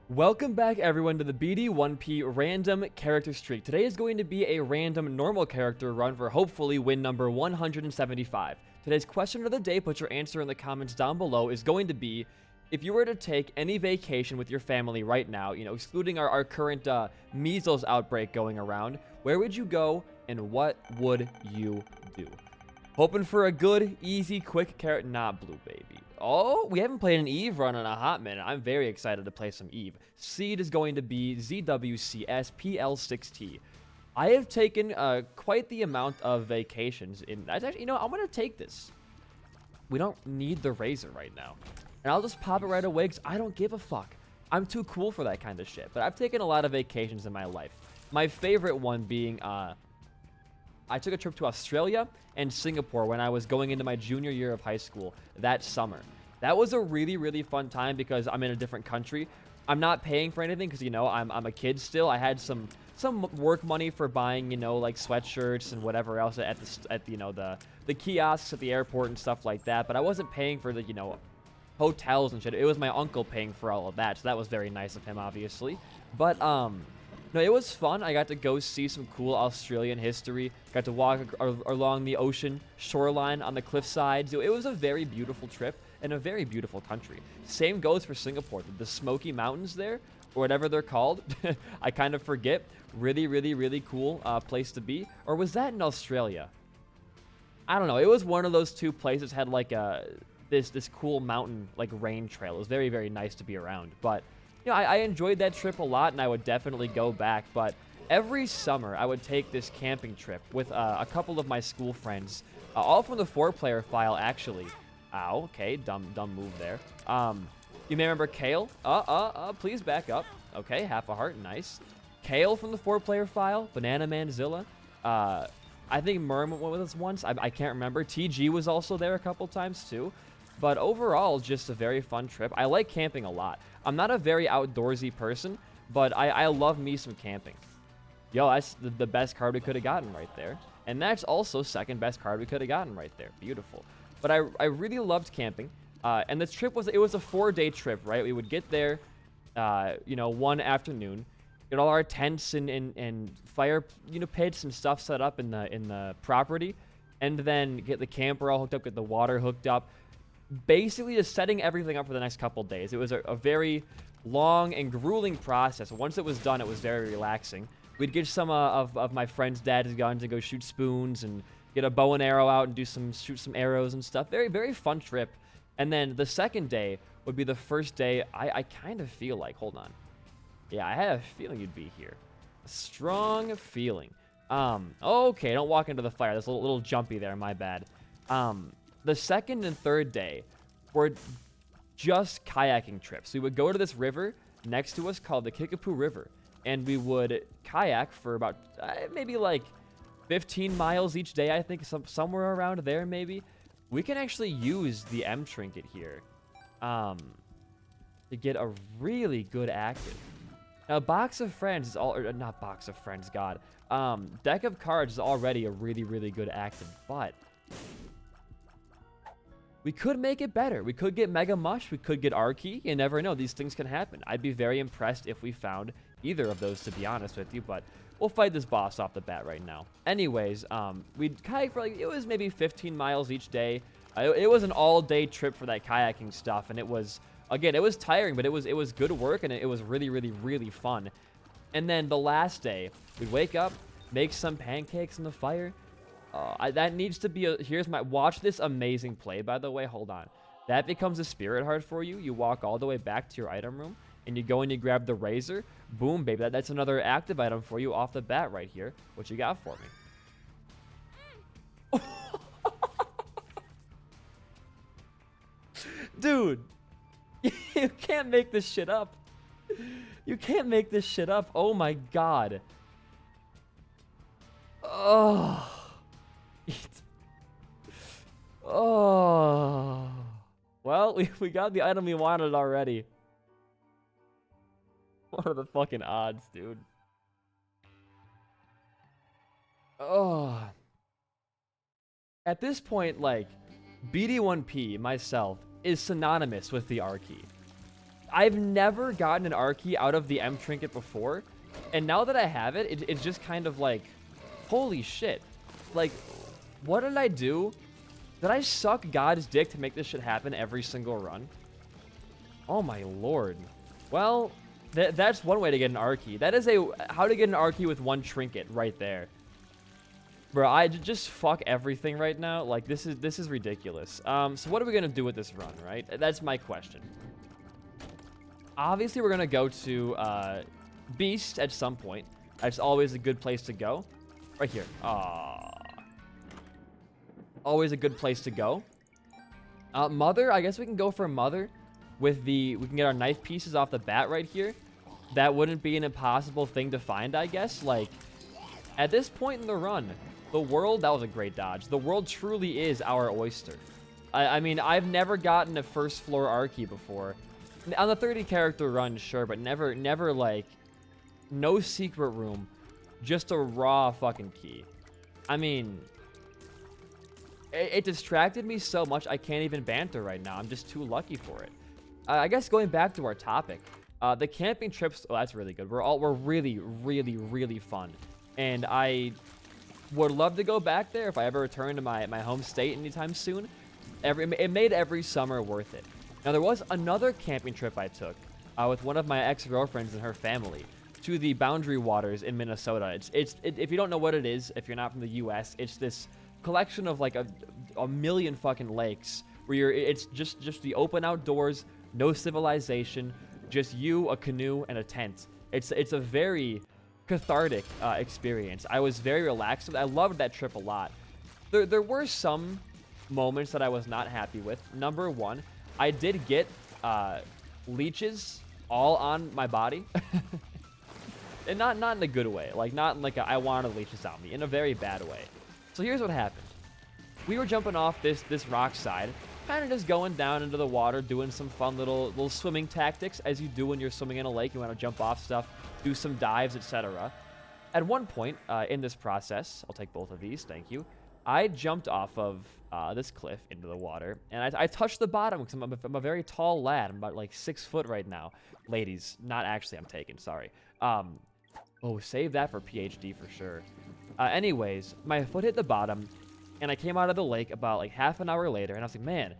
Welcome back everyone to the BD1P random character streak. Today is going to be a random normal character run for hopefully win number 175. Today's question of the day, put your answer in the comments down below, is going to be, if you were to take any vacation with your family right now, excluding our current measles outbreak going around, where would you go and what would you do? Hoping for a good, easy, quick carrot, not blue baby. Oh, we haven't played an Eve run in a hot minute. I'm very excited to play some Eve. Seed is going to be ZWCSPL6T. I have taken quite the amount of vacations in. Actually, I'm going to take this. We don't need the Razor right now. And I'll just pop it right away because I don't give a fuck. I'm too cool for that kind of shit. But I've taken a lot of vacations in my life. My favorite one being I took a trip to Australia and Singapore when I was going into my junior year of high school that summer. That was a really, really fun time because I'm in a different country. I'm not paying for anything because, I'm a kid still. I had some work money for buying, like sweatshirts and whatever else at the kiosks at the airport and stuff like that. But I wasn't paying for the, hotels and shit. It was my uncle paying for all of that. So that was very nice of him, obviously. But, no, it was fun. I got to go see some cool Australian history. Got to walk along the ocean shoreline on the cliff sides. It was a very beautiful trip and a very beautiful country. Same goes for Singapore. The Smoky Mountains there, or whatever they're called. I kind of forget. Really, really, really cool place to be. Or was that in Australia? I don't know. It was one of those two places had like this cool mountain like rain trail. It was very, very nice to be around. But I enjoyed that trip a lot, and I would definitely go back. But every summer, I would take this camping trip with a couple of my school friends, all from the 4-player file, actually. Ow, okay, dumb move there. You may remember Kale. Please back up. Okay, half a heart, nice. Kale from the 4-player file, Banana Manzilla. I think Merm went with us once. I can't remember. TG was also there a couple times, too. But overall, just a very fun trip. I like camping a lot. I'm not a very outdoorsy person, but I love me some camping. Yo, that's the best card we could have gotten right there. And that's also second best card we could have gotten right there. Beautiful. But I really loved camping. And this trip was a 4-day trip, right? We would get there, one afternoon, get all our tents and fire, pits and stuff set up in the property, and then get the camper all hooked up, get the water hooked up. Basically just setting everything up for the next couple days. It was a very long and grueling process. Once it was done, it was very relaxing. We'd get some of my friend's dad's guns and go shoot spoons and get a bow and arrow out and shoot some arrows and stuff. Very, very fun trip. And then the second day would be the first day I kind of feel like, hold on. Yeah, I had a feeling you'd be here. A strong feeling. Okay, don't walk into the fire. That's a little jumpy there, my bad. The second and third day were just kayaking trips. We would go to this river next to us called the Kickapoo River, and we would kayak for about maybe like 15 miles each day, I think, somewhere around there maybe. We can actually use the M trinket here to get a really good active. Now, Box of Friends is not Box of Friends, God. Deck of Cards is already a really, really good active, but we could make it better. We could get Mega Mush. We could get R-Key. You never know. These things can happen. I'd be very impressed if we found either of those, to be honest with you. But we'll fight this boss off the bat right now. Anyways, we'd kayak for it was maybe 15 miles each day. It was an all-day trip for that kayaking stuff. And it was, again, it was tiring, but it was good work. And it was really, really, really fun. And then the last day, we'd wake up, make some pancakes in the fire. That needs to be watch this amazing play, by the way. Hold on. That becomes a spirit heart for you. You walk all the way back to your item room, and you go and you grab the razor. Boom, baby. That's another active item for you off the bat right here. What you got for me? Dude, you can't make this shit up. You can't make this shit up. Oh, my God. Oh. Oh. Well, we got the item we wanted already. What are the fucking odds, dude? Oh. At this point, like, BD1P, myself, is synonymous with the R key. I've never gotten an R key out of the M trinket before, and now that I have it, it's just kind of like, holy shit. Like, what did I do? Did I suck God's dick to make this shit happen every single run? Oh my lord. Well, that's one way to get an R key. That is how to get an R key with one trinket right there. Bro, I just fuck everything right now. Like, this is ridiculous. So what are we gonna do with this run, right? That's my question. Obviously, we're gonna go to Beast at some point. That's always a good place to go. Right here. Always a good place to go. Mother, I guess we can go for Mother. We can get our knife pieces off the bat right here. That wouldn't be an impossible thing to find, I guess. Like, at this point in the run, the world, that was a great dodge. The world truly is our oyster. I mean, I've never gotten a first floor R key before. On the 30 character run, sure, but never like, no secret room, just a raw fucking key. I mean, it distracted me so much I can't even banter right now. I'm just too lucky for it. I guess going back to our topic, the camping trips, oh, that's really good. We're really, really, really fun. And I would love to go back there if I ever return to my home state anytime soon. It made every summer worth it. Now, there was another camping trip I took with one of my ex-girlfriends and her family to the Boundary Waters in Minnesota. If you don't know what it is, if you're not from the U.S., it's this collection of like a million fucking lakes where it's just the open outdoors, no civilization, just you, a canoe, and a tent. It's a very cathartic experience. I was very relaxed. I loved that trip a lot. There were some moments that I was not happy with. Number one, I did get leeches all on my body. And not in a good way. Like, not in like I wanted leeches on me. In a very bad way. So here's what happened. We were jumping off this rock side, kind of just going down into the water, doing some fun little swimming tactics, as you do when you're swimming in a lake. You want to jump off stuff, do some dives, etc. At one point in this process, I'll take both of these, thank you. I jumped off of this cliff into the water, and I touched the bottom because I'm a very tall lad. I'm about like 6 foot right now. Ladies, not actually, I'm taken, sorry. Oh, save that for PhD for sure. Anyways, my foot hit the bottom, and I came out of the lake about like half an hour later, and I was like, man,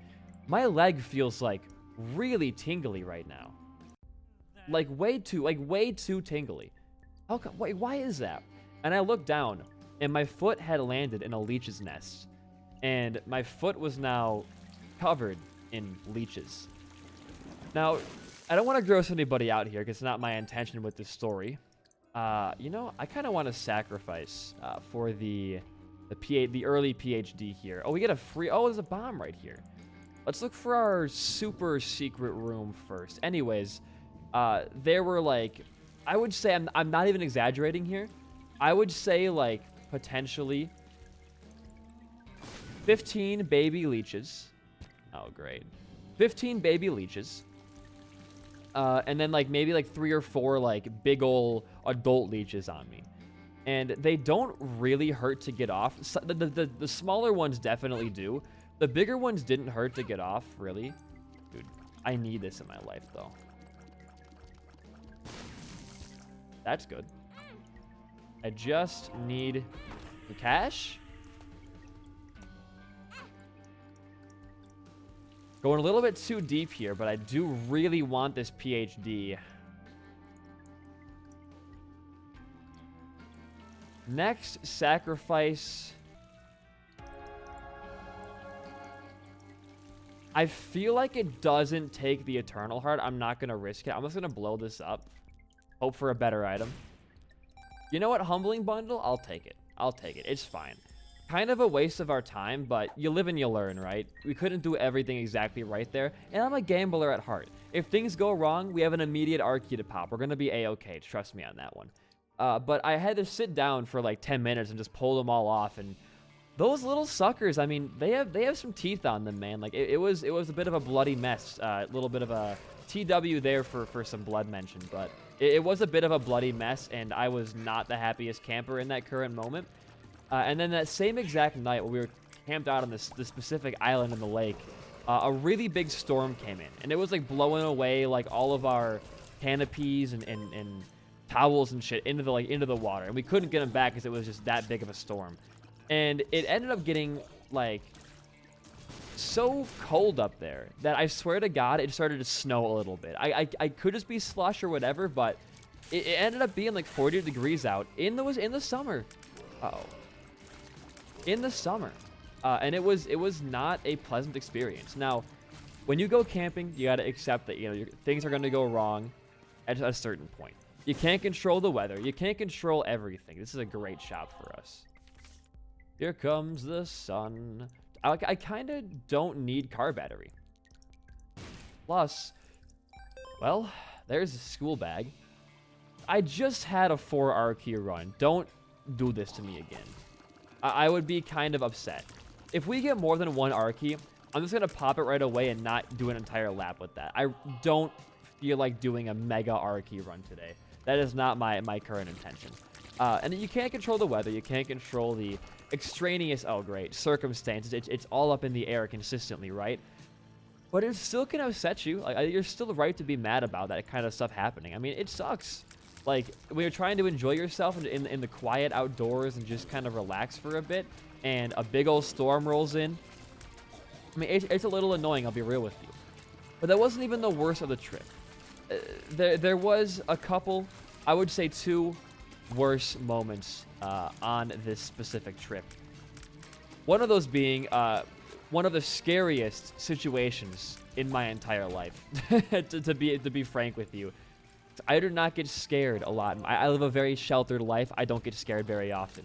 my leg feels like really tingly right now. Like way too tingly. How come? Wait, why is that? And I looked down, and my foot had landed in a leech's nest, and my foot was now covered in leeches. Now, I don't want to gross anybody out here because it's not my intention with this story. You know, I kind of want to sacrifice for the early PhD here. Oh, we get a free... Oh, there's a bomb right here. Let's look for our super secret room first. Anyways, there were like... I would say, I'm not even exaggerating here. I would say like potentially 15 baby leeches. Oh, great. 15 baby leeches. And then like maybe like 3 or 4 like big ol' adult leeches on me. And they don't really hurt to get off. So the smaller ones definitely do. The bigger ones didn't hurt to get off, really. Dude, I need this in my life, though. That's good. I just need the cash. Going a little bit too deep here, but I do really want this PhD. Next, sacrifice. I feel like it doesn't take the Eternal Heart. I'm not going to risk it. I'm just going to blow this up. Hope for a better item. You know what? Humbling Bundle? I'll take it. I'll take it. It's fine. Kind of a waste of our time, but you live and you learn, right? We couldn't do everything exactly right there, and I'm a gambler at heart. If things go wrong, we have an immediate R key to pop. We're going to be A-okay. Trust me on that one. But I had to sit down for like 10 minutes and just pull them all off, and those little suckers, I mean, they have some teeth on them, man. Like, it was a bit of a bloody mess. A little bit of a TW there for some blood mention, but it was a bit of a bloody mess, and I was not the happiest camper in that current moment. And then that same exact night when we were camped out on this specific island in the lake, a really big storm came in, and it was like blowing away like all of our canopies and towels and shit into the water, and we couldn't get them back because it was just that big of a storm. And it ended up getting like so cold up there that I swear to God, it started to snow a little bit. I could just be slush or whatever, but it ended up being like 40 degrees out in the summer. In the summer. And it was not a pleasant experience. Now, when you go camping, you got to accept that, things are going to go wrong at a certain point. You can't control the weather. You can't control everything. This is a great shop for us. Here comes the sun. I kind of don't need car battery. Plus, well, there's a school bag. I just had a 4 key run. Don't do this to me again. I would be kind of upset. If we get more than 1 R key, I'm just going to pop it right away and not do an entire lap with that. I don't feel like doing a mega R key run today. That is not my current intention. And you can't control the weather. You can't control the extraneous, circumstances. It's all up in the air consistently, right? But it still can upset you. Like, you're still right to be mad about that kind of stuff happening. I mean, it sucks. Like, when you're trying to enjoy yourself in the quiet outdoors and just kind of relax for a bit, and a big old storm rolls in. I mean, it's a little annoying, I'll be real with you. But that wasn't even the worst of the trip. There was a couple, I would say 2 worse moments on this specific trip. One of those being one of the scariest situations in my entire life, to be frank with you. I do not get scared a lot. I live a very sheltered life. I don't get scared very often.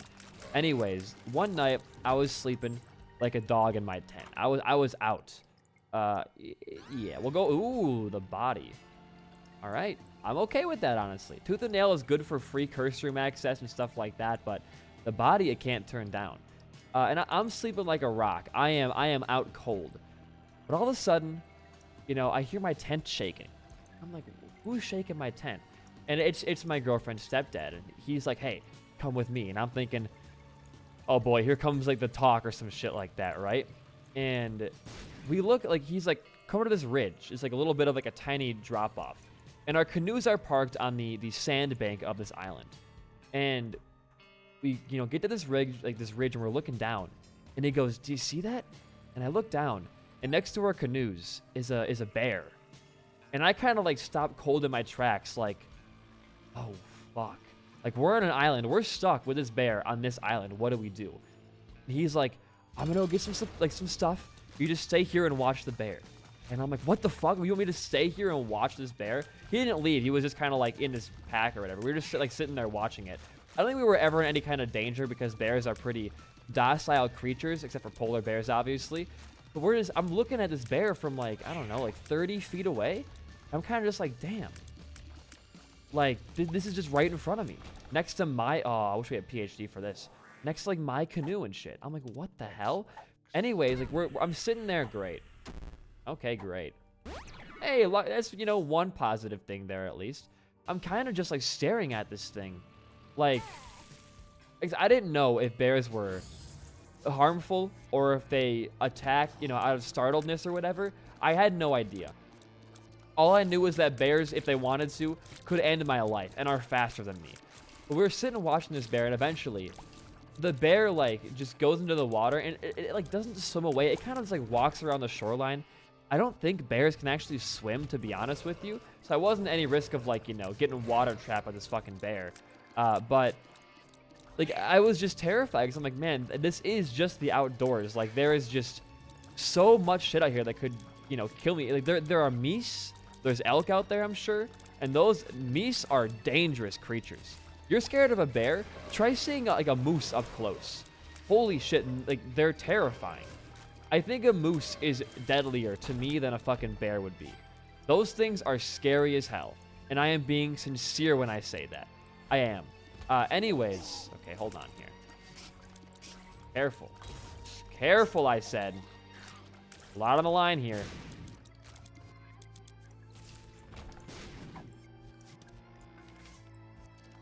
Anyways, one night I was sleeping like a dog in my tent. I was out. Yeah, we'll go. Ooh, the body. All right, I'm okay with that, honestly. Tooth and Nail is good for free curse room access and stuff like that, but the body it can't turn down. And I'm sleeping like a rock. I am out cold. But all of a sudden, I hear my tent shaking. I'm like, who's shaking my tent? And it's my girlfriend's stepdad, and he's like, hey, come with me. And I'm thinking, oh boy, here comes like the talk or some shit like that, right? And we look like he's like, come to this ridge. It's like a little bit of like a tiny drop off. And our canoes are parked on the sand bank of this island. And we, get to this ridge, and we're looking down. And he goes, do you see that? And I look down, and next to our canoes is a bear. And I kind of like stopped cold in my tracks, like, oh fuck. Like, we're on an island. We're stuck with this bear on this island. What do we do? And he's like, I'm gonna go get some stuff. You just stay here and watch the bear. And I'm like, what the fuck? You want me to stay here and watch this bear? He didn't leave. He was just kind of like in his pack or whatever. We were just like sitting there watching it. I don't think we were ever in any kind of danger because bears are pretty docile creatures, except for polar bears, obviously. But I'm looking at this bear from like, I don't know, like 30 feet away. I'm kind of just like, damn. Like, this is just right in front of me. Next to my, I wish we had PhD for this. Next to like my canoe and shit. I'm like, what the hell? Anyways, like I'm sitting there, great. Okay, great. Hey, that's, one positive thing there at least. I'm kind of just like staring at this thing. Like, I didn't know if bears were harmful or if they attack, out of startledness or whatever. I had no idea. All I knew was that bears, if they wanted to, could end my life and are faster than me. But we were sitting watching this bear, and eventually, the bear, like, just goes into the water, and it like, doesn't just swim away. It kind of just, like, walks around the shoreline. I don't think bears can actually swim, to be honest with you. So I wasn't any risk of, like, getting water trapped by this fucking bear. But, like, I was just terrified, because I'm like, man, this is just the outdoors. Like, there is just so much shit out here that could, kill me. Like, there are meese. There's elk out there, I'm sure. And those meese are dangerous creatures. You're scared of a bear? Try seeing like a moose up close. Holy shit, like they're terrifying. I think a moose is deadlier to me than a fucking bear would be. Those things are scary as hell. And I am being sincere when I say that. I am. Anyways, okay, hold on here. Careful. Careful, I said. A lot on the line here.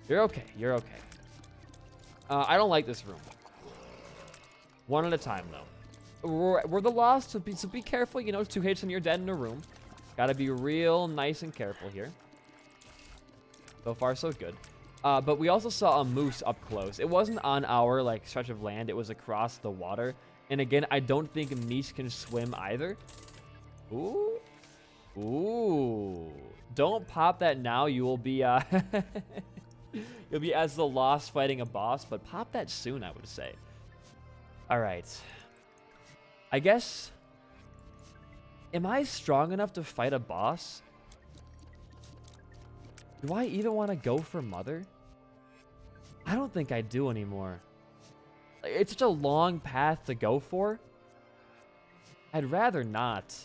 You're okay. You're okay. I don't like this room. One at a time, though. we're the lost, so be careful. You know, 2 hits and you're dead in a room. Gotta be real nice and careful here. So far, so good. But we also saw a moose up close. It wasn't on our, like, stretch of land. It was across the water. And again, I don't think meese can swim either. Ooh. Ooh. Don't pop that now. You will be, you'll be as the lost fighting a boss. But pop that soon, I would say. All right. I guess... Am I strong enough to fight a boss? Do I even want to go for Mother? I don't think I do anymore. It's such a long path to go for. I'd rather not.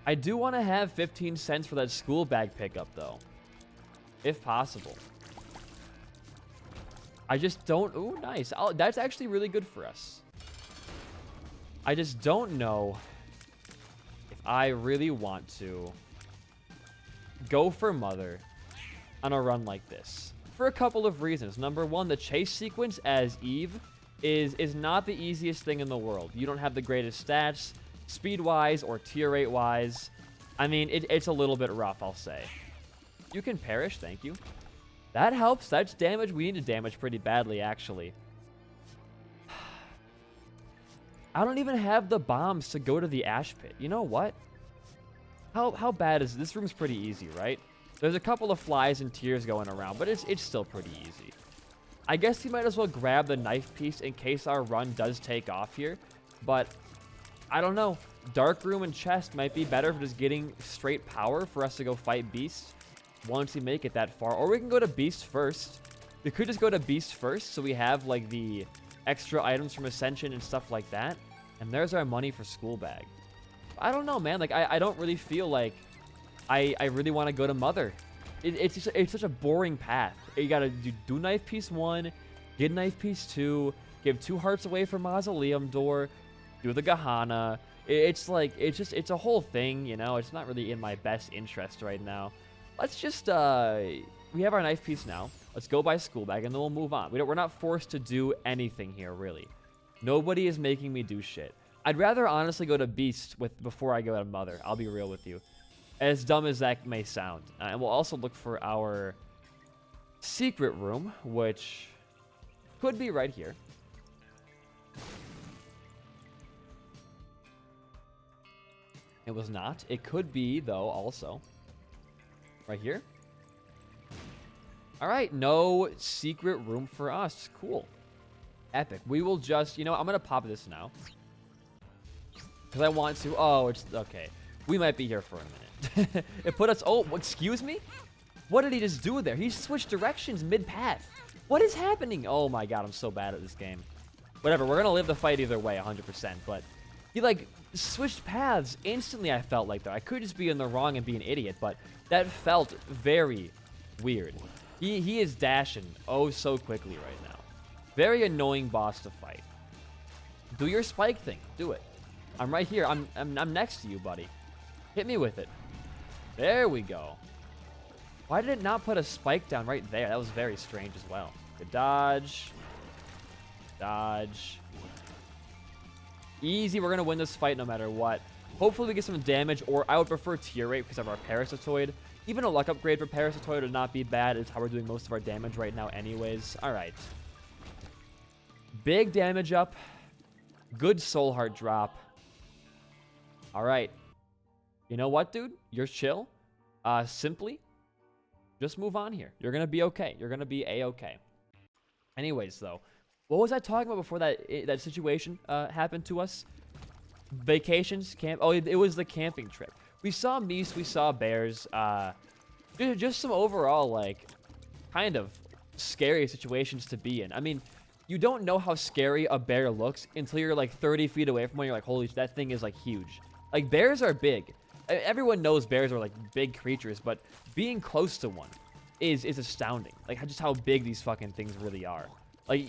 I do want to have 15 cents for that school bag pickup, though. If possible. I just don't... Ooh, nice. That's actually really good for us. I just don't know if I really want to go for Mother on a run like this. For a couple of reasons. Number one, the chase sequence as Eve is not the easiest thing in the world. You don't have the greatest stats, speed-wise or tier rate-wise. I mean, it's a little bit rough, I'll say. You can perish, thank you. That helps. That's damage. We need to damage pretty badly, actually. I don't even have the bombs to go to the ash pit. You know what? How bad is this? This room's pretty easy, right? There's a couple of flies and tears going around, but it's still pretty easy. I guess you might as well grab the knife piece in case our run does take off here. But I don't know. Dark room and chest might be better for just getting straight power for us to go fight beasts once we make it that far. Or we can go to beast first. We could just go to beast first so we have like the extra items from Ascension and stuff like that. And there's our money for school bag. I don't know, man. Like, I don't really feel like I really want to go to Mother. It's such a boring path. You gotta do knife piece 1, get knife piece 2, give 2 hearts away for Mausoleum Door, do the Gahana. It's like, it's a whole thing, you know? It's not really in my best interest right now. Let's just, we have our knife piece now. Let's go buy school bag and then we'll move on. We're not forced to do anything here, really. Nobody is making me do shit. I'd rather honestly go to Beast before I go to Mother. I'll be real with you. As dumb as that may sound. And we'll also look for our secret room, which could be right here. It was not. It could be, though, also. Right here. All right, no secret room for us. Cool. Epic. We will just, you know, I'm going to pop this now. Because I want to. Oh, it's, okay. We might be here for a minute. It put us, oh, excuse me? What did he just do there? He switched directions mid-path. What is happening? Oh my god, I'm so bad at this game. Whatever, we're going to live the fight either way, 100%. But he, like, switched paths instantly, I felt like, though. I could just be in the wrong and be an idiot, but that felt very weird. He is dashing oh so quickly right now. Very annoying boss to fight. Do your spike thing. Do it. I'm right here. I'm next to you, buddy. Hit me with it. There we go. Why did it not put a spike down right there? That was very strange as well. Good dodge. Dodge. Easy. We're going to win this fight no matter what. Hopefully we get some damage, or I would prefer tier rate because of our Parasitoid. Even a luck upgrade for Parasitoid would not be bad. It's how we're doing most of our damage right now anyways. All right. Big damage up. Good soul heart drop. All right. You know what, dude? You're chill. Simply, just move on here. You're going to be okay. You're going to be A-okay. Anyways, though, what was I talking about before that situation happened to us? Vacations, camp. Oh, it was the camping trip. We saw meese, we saw bears. Just some overall, like, kind of scary situations to be in. I mean, you don't know how scary a bear looks until you're, like, 30 feet away from one. You're like, holy, that thing is, like, huge. Like, bears are big. Everyone knows bears are, like, big creatures, but being close to one is astounding. Like, just how big these fucking things really are. Like,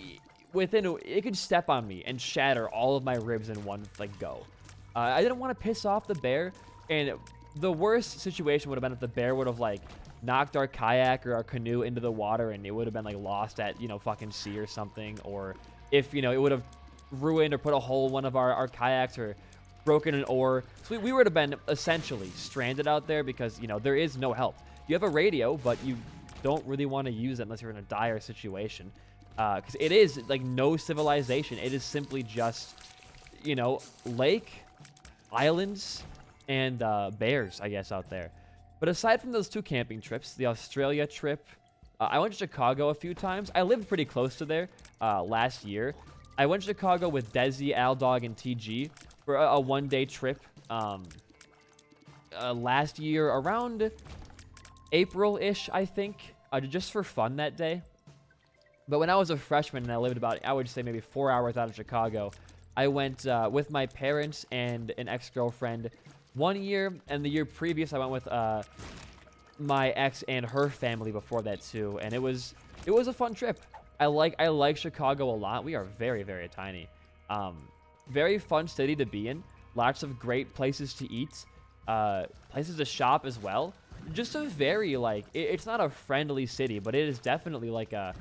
it could step on me and shatter all of my ribs in one, like, go. I didn't want to piss off the bear, and the worst situation would have been if the bear would have, like, knocked our kayak or our canoe into the water and it would have been like lost at, you know, fucking sea or something. Or if, you know, it would have ruined or put a hole in one of our kayaks or broken an oar. So we would have been essentially stranded out there because, you know, there is no help. You have a radio, but you don't really want to use it unless you're in a dire situation. Because it is like no civilization. It is simply just, you know, lake, islands, and bears, I guess, out there. But aside from those 2 camping trips, the Australia trip, I went to Chicago a few times. I lived pretty close to there last year. I went to Chicago with Desi, Aldog, and TG for a 1-day trip last year around April-ish, I think, just for fun that day. But when I was a freshman and I lived about, I would say maybe 4 hours out of Chicago, I went with my parents and an ex-girlfriend 1 year, and the year previous I went with my ex and her family before that too, and it was a fun trip. I like Chicago a lot. We are very, very tiny. Very fun city to be in. Lots of great places to eat, places to shop as well. Just a very, like, it's not a friendly city, but it is definitely like a,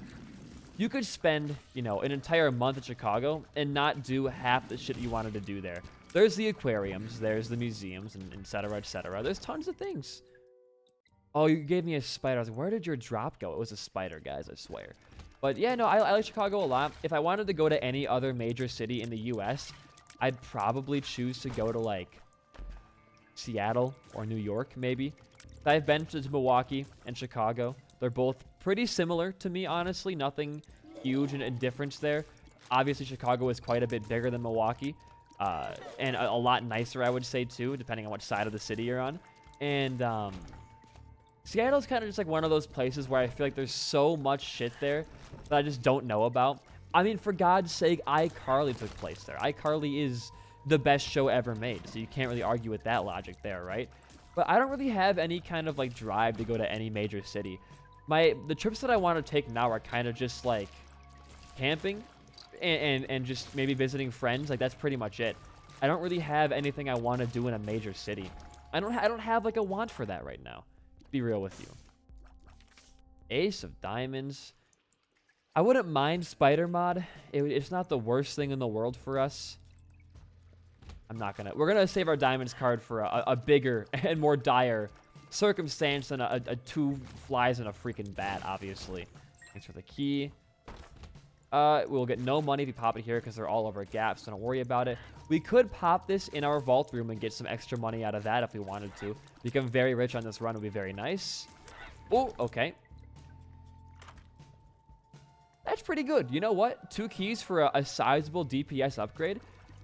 you could spend, you know, an entire month in Chicago and not do half the shit you wanted to do there. There's the aquariums, there's the museums, and et cetera, et cetera. There's tons of things. Oh, you gave me a spider. I was like, where did your drop go? It was a spider, guys, I swear. But yeah, no, I like Chicago a lot. If I wanted to go to any other major city in the U.S., I'd probably choose to go to, like, Seattle or New York, maybe. I've been to Milwaukee and Chicago. They're both pretty similar to me, honestly. Nothing huge in difference there. Obviously, Chicago is quite a bit bigger than Milwaukee. And a lot nicer, I would say, too, depending on which side of the city you're on. And Seattle's kind of just like one of those places where I feel like there's so much shit there that I just don't know about. I mean, for God's sake, iCarly took place there. iCarly is the best show ever made, so you can't really argue with that logic there, right? But I don't really have any kind of, like, drive to go to any major city. The trips that I want to take now are kind of just, like, camping and just maybe visiting friends. Like, that's pretty much it. I don't really have anything I want to do in a major city. I don't have, like, a want for that right now. Be real with you. Ace of Diamonds. I wouldn't mind Spider Mod. It's not the worst thing in the world for us. We're gonna save our Diamonds card for a bigger and more dire circumstance than a 2 flies and a freaking bat, obviously. Thanks for the key. We'll get no money if you pop it here because they're all over gaps, so don't worry about it. We could pop this in our vault room and get some extra money out of that if we wanted to. Become very rich on this run would be very nice. Oh, okay. That's pretty good. You know what? 2 keys for a sizable DPS upgrade.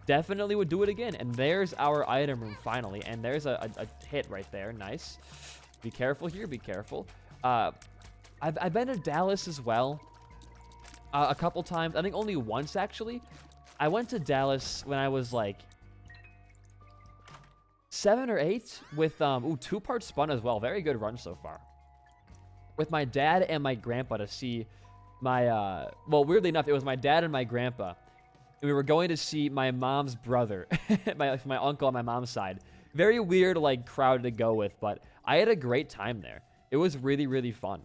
Definitely would do it again. And there's our item room finally. And there's a hit right there. Nice. Be careful here. Be careful. I've been to Dallas as well. A couple times. I think only once, actually. I went to Dallas when I was like 7 or 8 with 2-part spun as well. Very good run so far. With my dad and my grandpa to see my well, weirdly enough, it was my dad and my grandpa. And we were going to see my mom's brother, my uncle on my mom's side. Very weird, like, crowd to go with, but I had a great time there. It was really, really fun.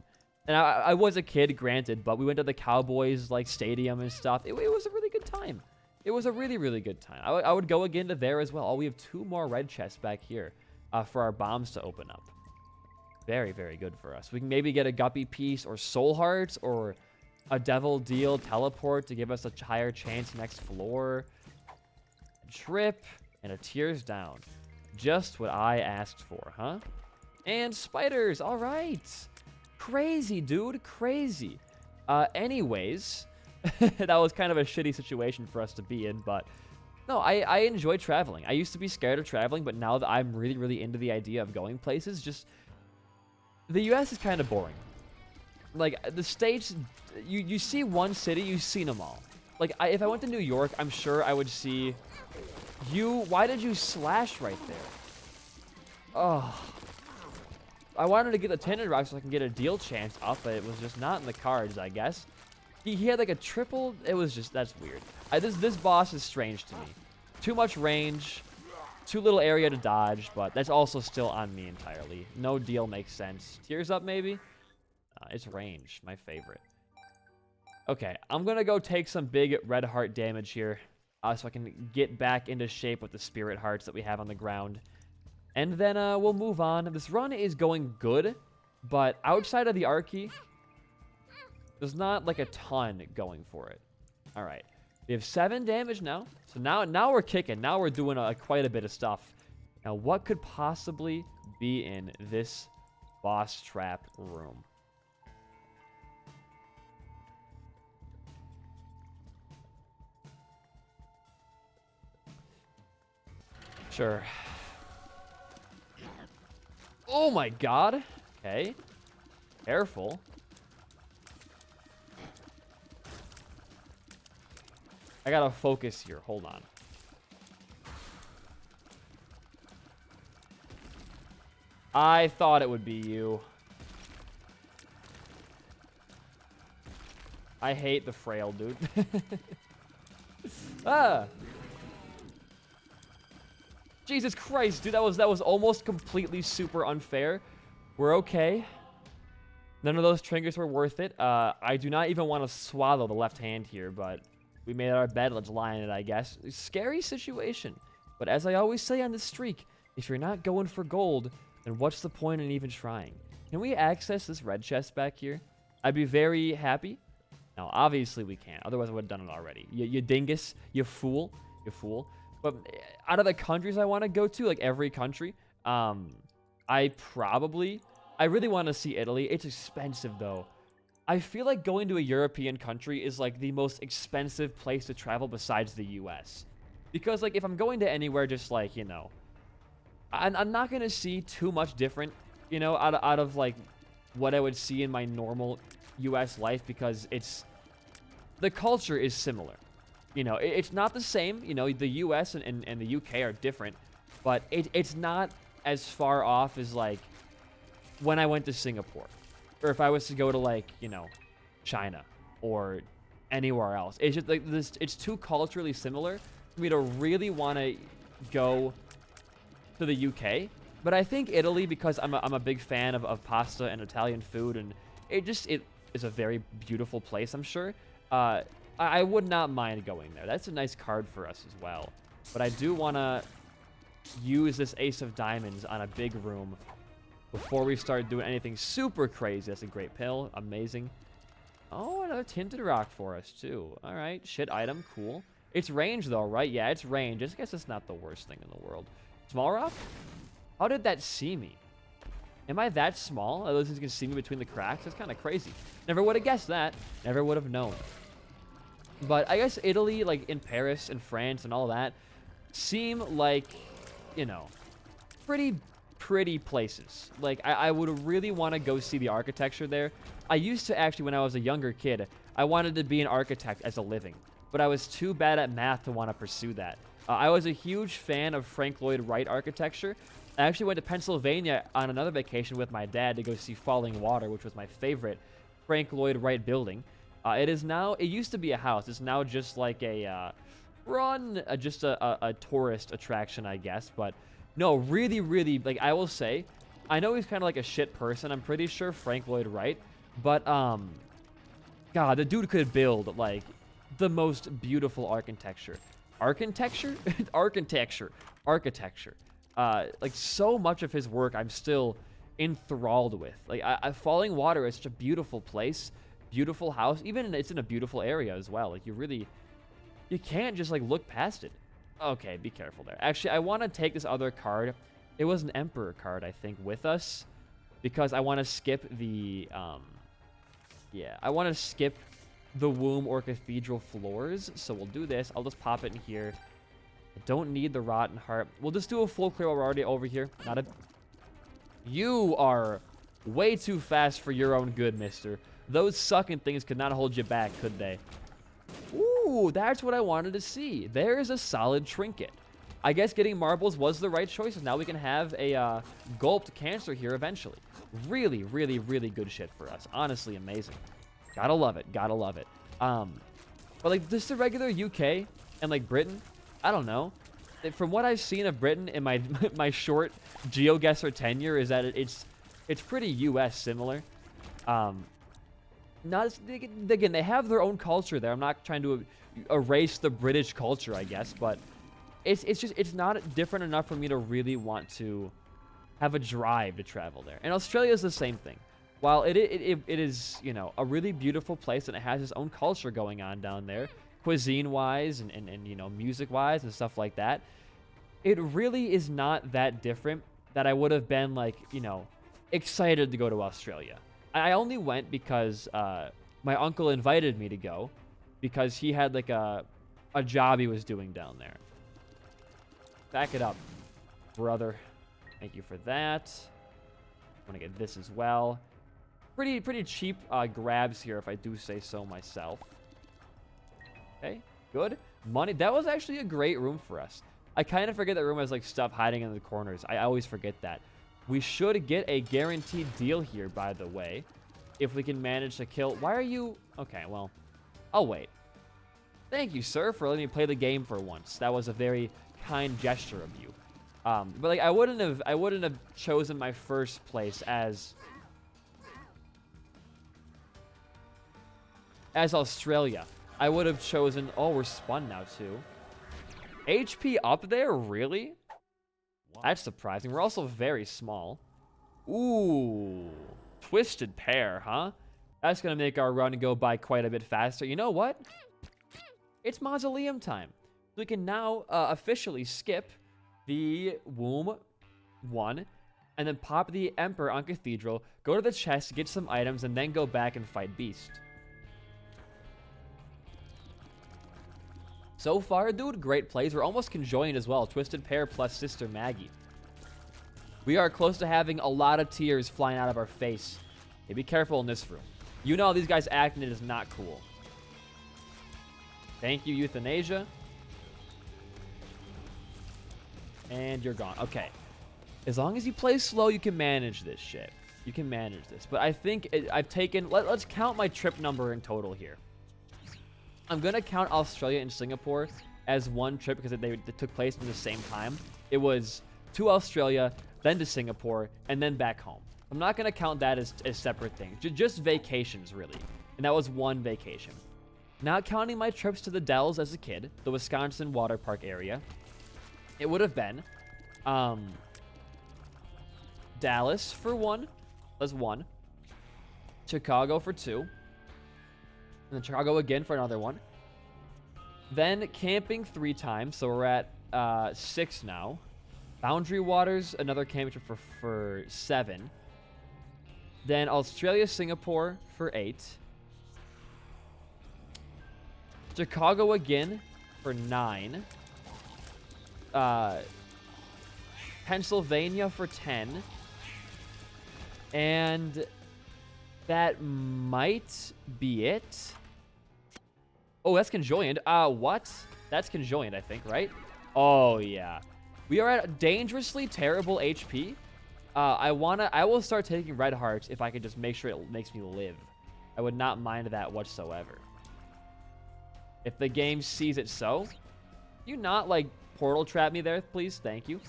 And I was a kid, granted, but we went to the Cowboys, like, stadium and stuff. It was a really good time. It was a really, really good time. I would go again to there as well. Oh, we have 2 more red chests back here for our bombs to open up. Very, very good for us. We can maybe get a Guppy piece or Soul Hearts or a Devil Deal teleport to give us a higher chance next floor. A trip and a Tears Down. Just what I asked for, huh? And spiders, all right. Crazy, dude, crazy. Anyways, that was kind of a shitty situation for us to be in, but no, I enjoy traveling. I used to be scared of traveling, but now that I'm really, really into the idea of going places, just the U.S. is kind of boring. Like, the States, you see one city, you've seen them all. Like, if I went to New York, I'm sure I would see you. Why did you slash right there? Oh. I wanted to get the Tinted Rock so I can get a deal chance up, but it was just not in the cards, I guess. He had like a triple. It was just, that's weird. This boss is strange to me. Too much range. Too little area to dodge, but that's also still on me entirely. No deal makes sense. Tears up, maybe? It's range, my favorite. Okay, I'm going to go take some big red heart damage here so I can get back into shape with the spirit hearts that we have on the ground. And then we'll move on. This run is going good, but outside of the Archie, there's not like a ton going for it. All right. We have 7 damage now. So now we're kicking. Now we're doing quite a bit of stuff. Now, what could possibly be in this boss trap room? Sure. Oh my god. Okay. Careful. I gotta focus here. Hold on. I thought it would be you. I hate the frail, dude. Ah! Jesus Christ, dude, that was almost completely super unfair. We're okay. None of those triggers were worth it. I do not even want to swallow the left hand here, but we made our bed. Let's lie in it, I guess. Scary situation. But as I always say on this streak, if you're not going for gold, then what's the point in even trying? Can we access this red chest back here? I'd be very happy. Now, obviously we can't. Otherwise, I would have done it already. You dingus. You fool. You fool. But out of the countries I want to go to, like every country, I really want to see Italy. It's expensive, though. I feel like going to a European country is like the most expensive place to travel besides the US. Because like if I'm going to anywhere just like, you know, I'm not going to see too much different, you know, out of like what I would see in my normal US life, because the culture is similar. You know, it's not the same. You know, the US and the UK are different, but it's not as far off as like when I went to Singapore, or if I was to go to like, you know, China or anywhere else. It's just like this. It's too culturally similar for me to really want to go to the UK. But I think Italy, because I'm a big fan of pasta and Italian food, and it is a very beautiful place, I'm sure. I would not mind going there. That's a nice card for us as well. But I do want to use this Ace of Diamonds on a big room before we start doing anything super crazy. That's a great pill. Amazing. Oh, another Tinted Rock for us, too. All right. Shit item. Cool. It's range, though, right? Yeah, it's range. I guess it's not the worst thing in the world. Small rock? How did that see me? Am I that small? Those things can see me between the cracks? That's kind of crazy. Never would have guessed that. Never would have known. But I guess Italy, like in Paris and France and all that, seem like, you know, pretty places. Like, I would really want to go see the architecture there. I used to actually, when I was a younger kid, I wanted to be an architect as a living. But I was too bad at math to want to pursue that. I was a huge fan of Frank Lloyd Wright architecture. I actually went to Pennsylvania on another vacation with my dad to go see Falling Water, which was my favorite Frank Lloyd Wright building. It used to be a house. It's now just like a tourist attraction, I guess. But no, really, really, like I will say, I know he's kind of like a shit person. I'm pretty sure Frank Lloyd Wright, but God, the dude could build like the most beautiful architecture. Architecture. Like so much of his work, I'm still enthralled with. Like Falling Water is such a beautiful place. Beautiful house, even it's in a beautiful area as well. Like you can't just like look past it. Okay, be careful there. Actually, I want to take this other card. It was an Emperor card, I think, with us, because I want to skip the I want to skip the womb or cathedral floors. So we'll do this. I'll just pop it in here. I don't need the rotten heart. We'll just do a full clear while we're already over here. You are way too fast for your own good, mister. Those sucking things could not hold you back, could they? Ooh, that's what I wanted to see. There's a solid trinket. I guess getting marbles was the right choice. Now we can have a gulped cancer here eventually. Really, really, really good shit for us. Honestly, amazing. Gotta love it. Gotta love it. But like just the regular UK and like Britain, I don't know. from what I've seen of Britain in my my short GeoGuessr tenure, is that it's pretty U.S. similar. Not again, they have their own culture there. I'm not trying to erase the British culture, I guess, but it's not different enough for me to really want to have a drive to travel there. And Australia is the same thing. While it is, you know, a really beautiful place and it has its own culture going on down there, cuisine-wise and you know, music-wise and stuff like that, it really is not that different that I would have been, like, you know, excited to go to Australia. I only went because my uncle invited me to go because he had, like, a job he was doing down there. Back it up, brother. Thank you for that. I want to get this as well. Pretty cheap grabs here, if I do say so myself. Okay, good. Money. That was actually a great room for us. I kind of forget that room has, like, stuff hiding in the corners. I always forget that. We should get a guaranteed deal here, by the way, if we can manage to kill... Why are you... Okay, well, I'll wait. Thank you, sir, for letting me play the game for once. That was a very kind gesture of you. But, like, I wouldn't have chosen my first place as Australia. I would have chosen... Oh, we're spun now, too. HP up there? Really? That's surprising. We're also very small. Ooh. Twisted Pair, huh? That's going to make our run go by quite a bit faster. You know what? It's Mausoleum time. We can now officially skip the Womb 1 and then pop the Emperor on Cathedral, go to the chest, get some items, and then go back and fight Beast. So far, dude, great plays. We're almost conjoined as well. Twisted Pair plus Sister Maggie. We are close to having a lot of tears flying out of our face. Hey, be careful in this room. You know these guys acting it is not cool. Thank you, Euthanasia. And you're gone. Okay. As long as you play slow, you can manage this shit. You can manage this. But I think I've taken... Let's count my trip number in total here. I'm going to count Australia and Singapore as one trip because they took place in the same time. It was to Australia, then to Singapore, and then back home. I'm not going to count that as separate things. Just vacations, really. And that was one vacation. Not counting my trips to the Dells as a kid, the Wisconsin water park area. It would have been Dallas for one. That's one. Chicago for two. And then Chicago again for another one. Then camping 3 times, so we're at 6 now. Boundary Waters, another camping trip for 7. Then Australia, Singapore for 8. Chicago again for 9. Pennsylvania for 10. And that might be it. Oh, that's conjoined. What? That's conjoined, I think, right? Oh, yeah. We are at dangerously terrible HP. I will start taking red hearts if I could just make sure it makes me live. I would not mind that whatsoever. If the game sees it so. You not, like, portal trap me there, please? Thank you.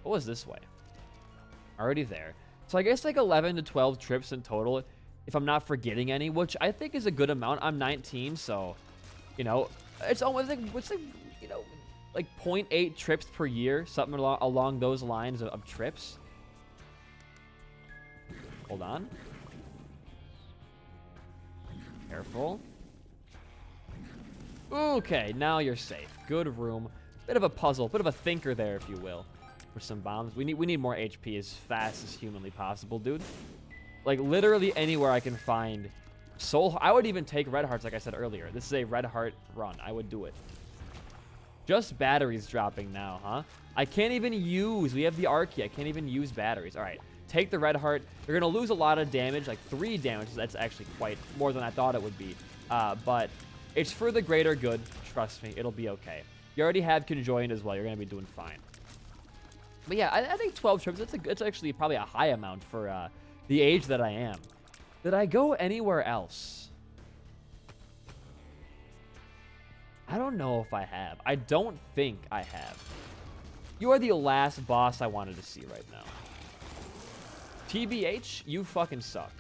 What was this way? Already there. So I guess, like, 11 to 12 trips in total, if I'm not forgetting any, which I think is a good amount. I'm 19, so, you know, it's almost like, you know, like 0.8 trips per year, something along those lines of trips. Hold on. Careful. Okay, now you're safe. Good room. Bit of a puzzle, bit of a thinker there, if you will, for some bombs. We need more HP as fast as humanly possible, dude. Like, literally anywhere I can find soul. I would even take red hearts, like I said earlier. This is a red heart run. I would do it. Just batteries dropping now, huh? I can't even use... We have the Archie. I can't even use batteries. All right. Take the red heart. You're going to lose a lot of damage, like 3 damage. That's actually quite more than I thought it would be. But it's for the greater good. Trust me. It'll be okay. You already have conjoined as well. You're going to be doing fine. But yeah, I think 12 trips, it's actually probably a high amount for the age that I am. Did I go anywhere else? I don't know if I have. I don't think I have. You are the last boss I wanted to see right now. TBH, you fucking suck.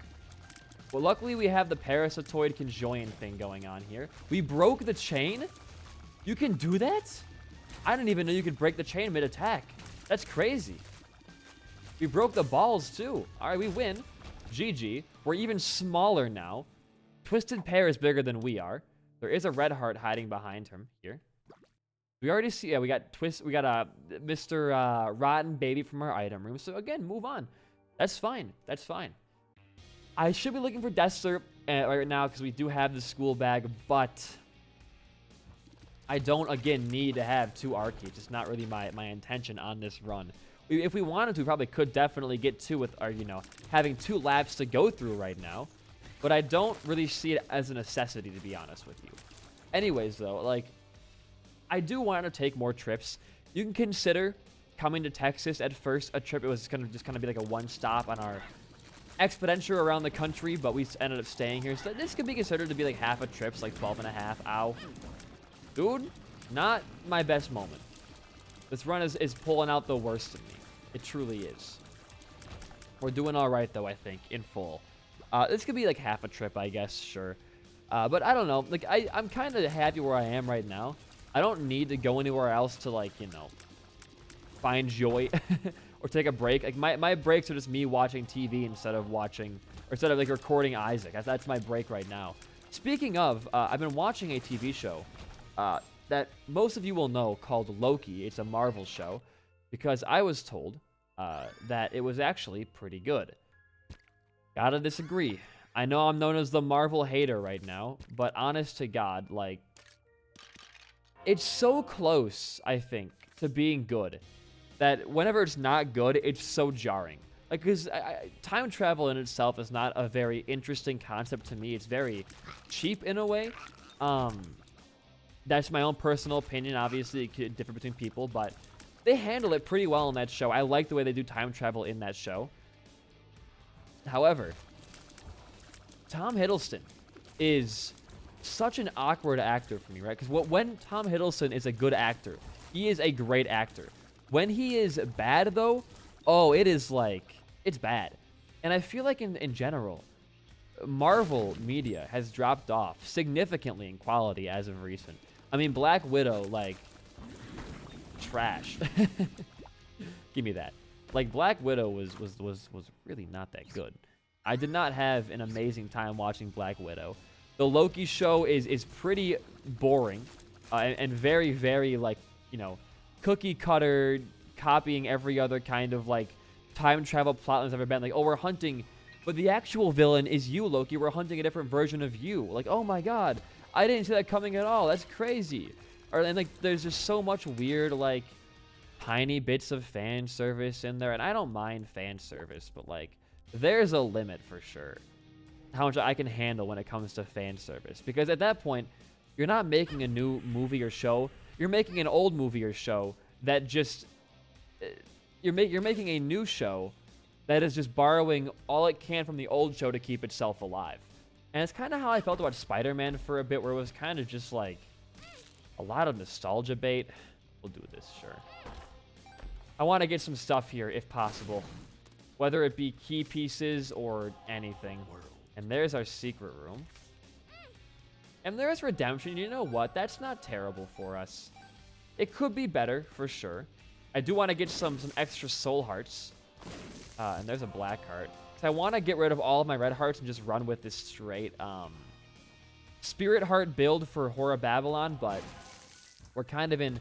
Well, luckily we have the parasitoid conjoin thing going on here. We broke the chain? You can do that? I didn't even know you could break the chain mid-attack. That's crazy. We broke the balls, too. All right, we win. GG. We're even smaller now. Twisted Pear is bigger than we are. There is a red heart hiding behind him here. We already see, yeah, we got Mr. Rotten Baby from our item room. So again, move on. That's fine. That's fine. I should be looking for Destler right now because we do have the school bag, but I don't, again, need to have 2 Arcades. It's not really my intention on this run. If we wanted to, we probably could definitely get 2 with our, having 2 laps to go through right now. But I don't really see it as a necessity, to be honest with you. Anyways, though, like, I do want to take more trips. You can consider coming to Texas at first. A trip, it was going to just kind of be like a one-stop on our expediture around the country, but we ended up staying here. So this could be considered to be like half a trip, like 12 and a half. Ow. Dude, not my best moment. This run is pulling out the worst of me. It truly is. We're doing all right, though, I think, in full. This could be like half a trip, I guess, sure. But I don't know. Like, I'm kind of happy where I am right now. I don't need to go anywhere else to, like, find joy or take a break. Like, my breaks are just me watching TV instead of like, recording Isaac. That's my break right now. Speaking of, I've been watching a TV show that most of you will know called Loki. It's a Marvel show because I was told that it was actually pretty good. Gotta disagree. I know I'm known as the Marvel hater right now, but honest to God, like, it's so close, I think, to being good that whenever it's not good, it's so jarring. Like, because time travel in itself is not a very interesting concept to me. It's very cheap in a way. That's my own personal opinion. Obviously, it could differ between people, but they handle it pretty well in that show. I like the way they do time travel in that show. However, Tom Hiddleston is such an awkward actor for me, right? Because when Tom Hiddleston is a good actor, he is a great actor. When he is bad, though, oh, it is like, it's bad. And I feel like in general, Marvel media has dropped off significantly in quality as of recent. I mean, Black Widow, like, trash. Give me that. Like, Black Widow was really not that good. I did not have an amazing time watching Black Widow. The Loki show is pretty boring and very, very, like, cookie cutter, copying every other kind of, like, time travel plot that's ever been. Like, oh, we're hunting, but the actual villain is you, Loki. We're hunting a different version of you. Like, oh my God, I didn't see that coming at all. That's crazy. And, like, there's just so much weird, like, tiny bits of fan service in there. And I don't mind fan service, but, like, there's a limit for sure how much I can handle when it comes to fan service. Because at that point, you're not making a new movie or show. You're making an old movie or show that just... You're making a new show that is just borrowing all it can from the old show to keep itself alive. And it's kind of how I felt about Spider-Man for a bit, where it was kind of just like a lot of nostalgia bait. We'll do this, sure. I want to get some stuff here if possible, whether it be key pieces or anything. And there's our secret room. And there's redemption. You know what? That's not terrible for us. It could be better, for sure. I do want to get some extra soul hearts. And there's a black heart. So I want to get rid of all of my red hearts and just run with this straight spirit heart build for Horror Babylon, but we're kind of in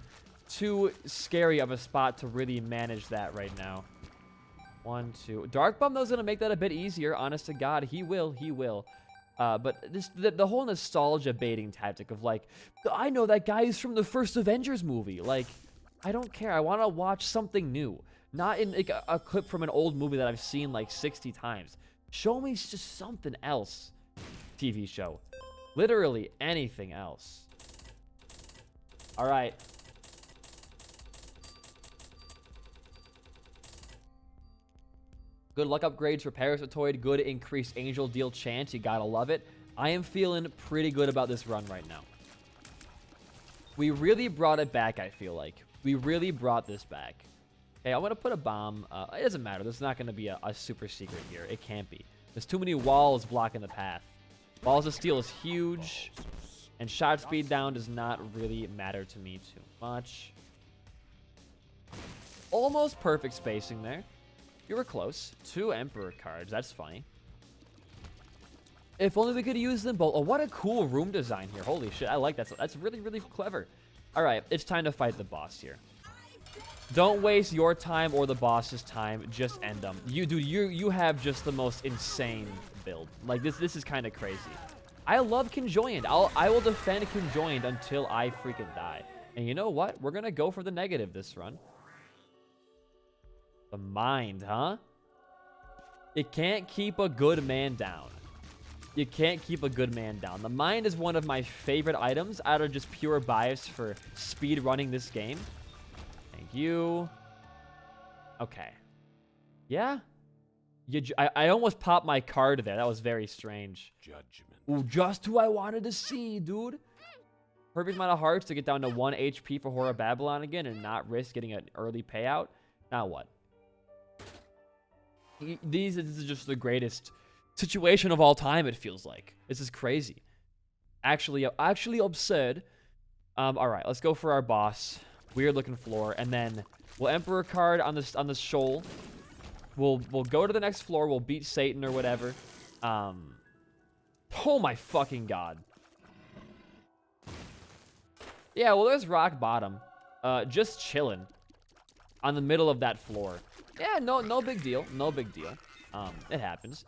too scary of a spot to really manage that right now. 1, 2. Dark Bum, though, is going to make that a bit easier. Honest to God, he will. But this, the whole nostalgia baiting tactic of, like, I know that guy is from the first Avengers movie. Like, I don't care. I want to watch something new. Not in, like, a clip from an old movie that I've seen, like, 60 times. Show me just something else. TV show. Literally anything else. All right. Good luck upgrades for Parasitoid. Good increased Angel deal chance. You gotta love it. I am feeling pretty good about this run right now. We really brought it back, I feel like. We really brought this back. Okay, I'm going to put a bomb. It doesn't matter. There's not going to be a super secret here. It can't be. There's too many walls blocking the path. Balls of Steel is huge. And shot speed down does not really matter to me too much. Almost perfect spacing there. You were close. 2 Emperor cards. That's funny. If only we could use them both. Oh, what a cool room design here. Holy shit. I like that. That's really, really clever. All right. It's time to fight the boss here. Don't waste your time or the boss's time. Just end them. Dude, you have just the most insane build. Like, this is kind of crazy. I love Conjoined. I will defend Conjoined until I freaking die. And you know what? We're going to go for the negative this run. The mind, huh? You can't keep a good man down. You can't keep a good man down. The mind is one of my favorite items out of just pure bias for speed running this game. Thank you. Okay. Yeah. I almost popped my card there. That was very strange. Judgment. Ooh, just who I wanted to see, dude. Perfect amount of hearts to get down to 1 HP for Horror Babylon again and not risk getting an early payout. Now what? This is just the greatest situation of all time, it feels like. This is crazy. Actually absurd. All right, let's go for our boss. Weird looking floor, and then we'll Emperor card on the shoal. We'll go to the next floor. We'll beat Satan or whatever. Oh my fucking god. Yeah, well, there's rock bottom. Just chilling on the middle of that floor. Yeah, no big deal. No big deal. It happens.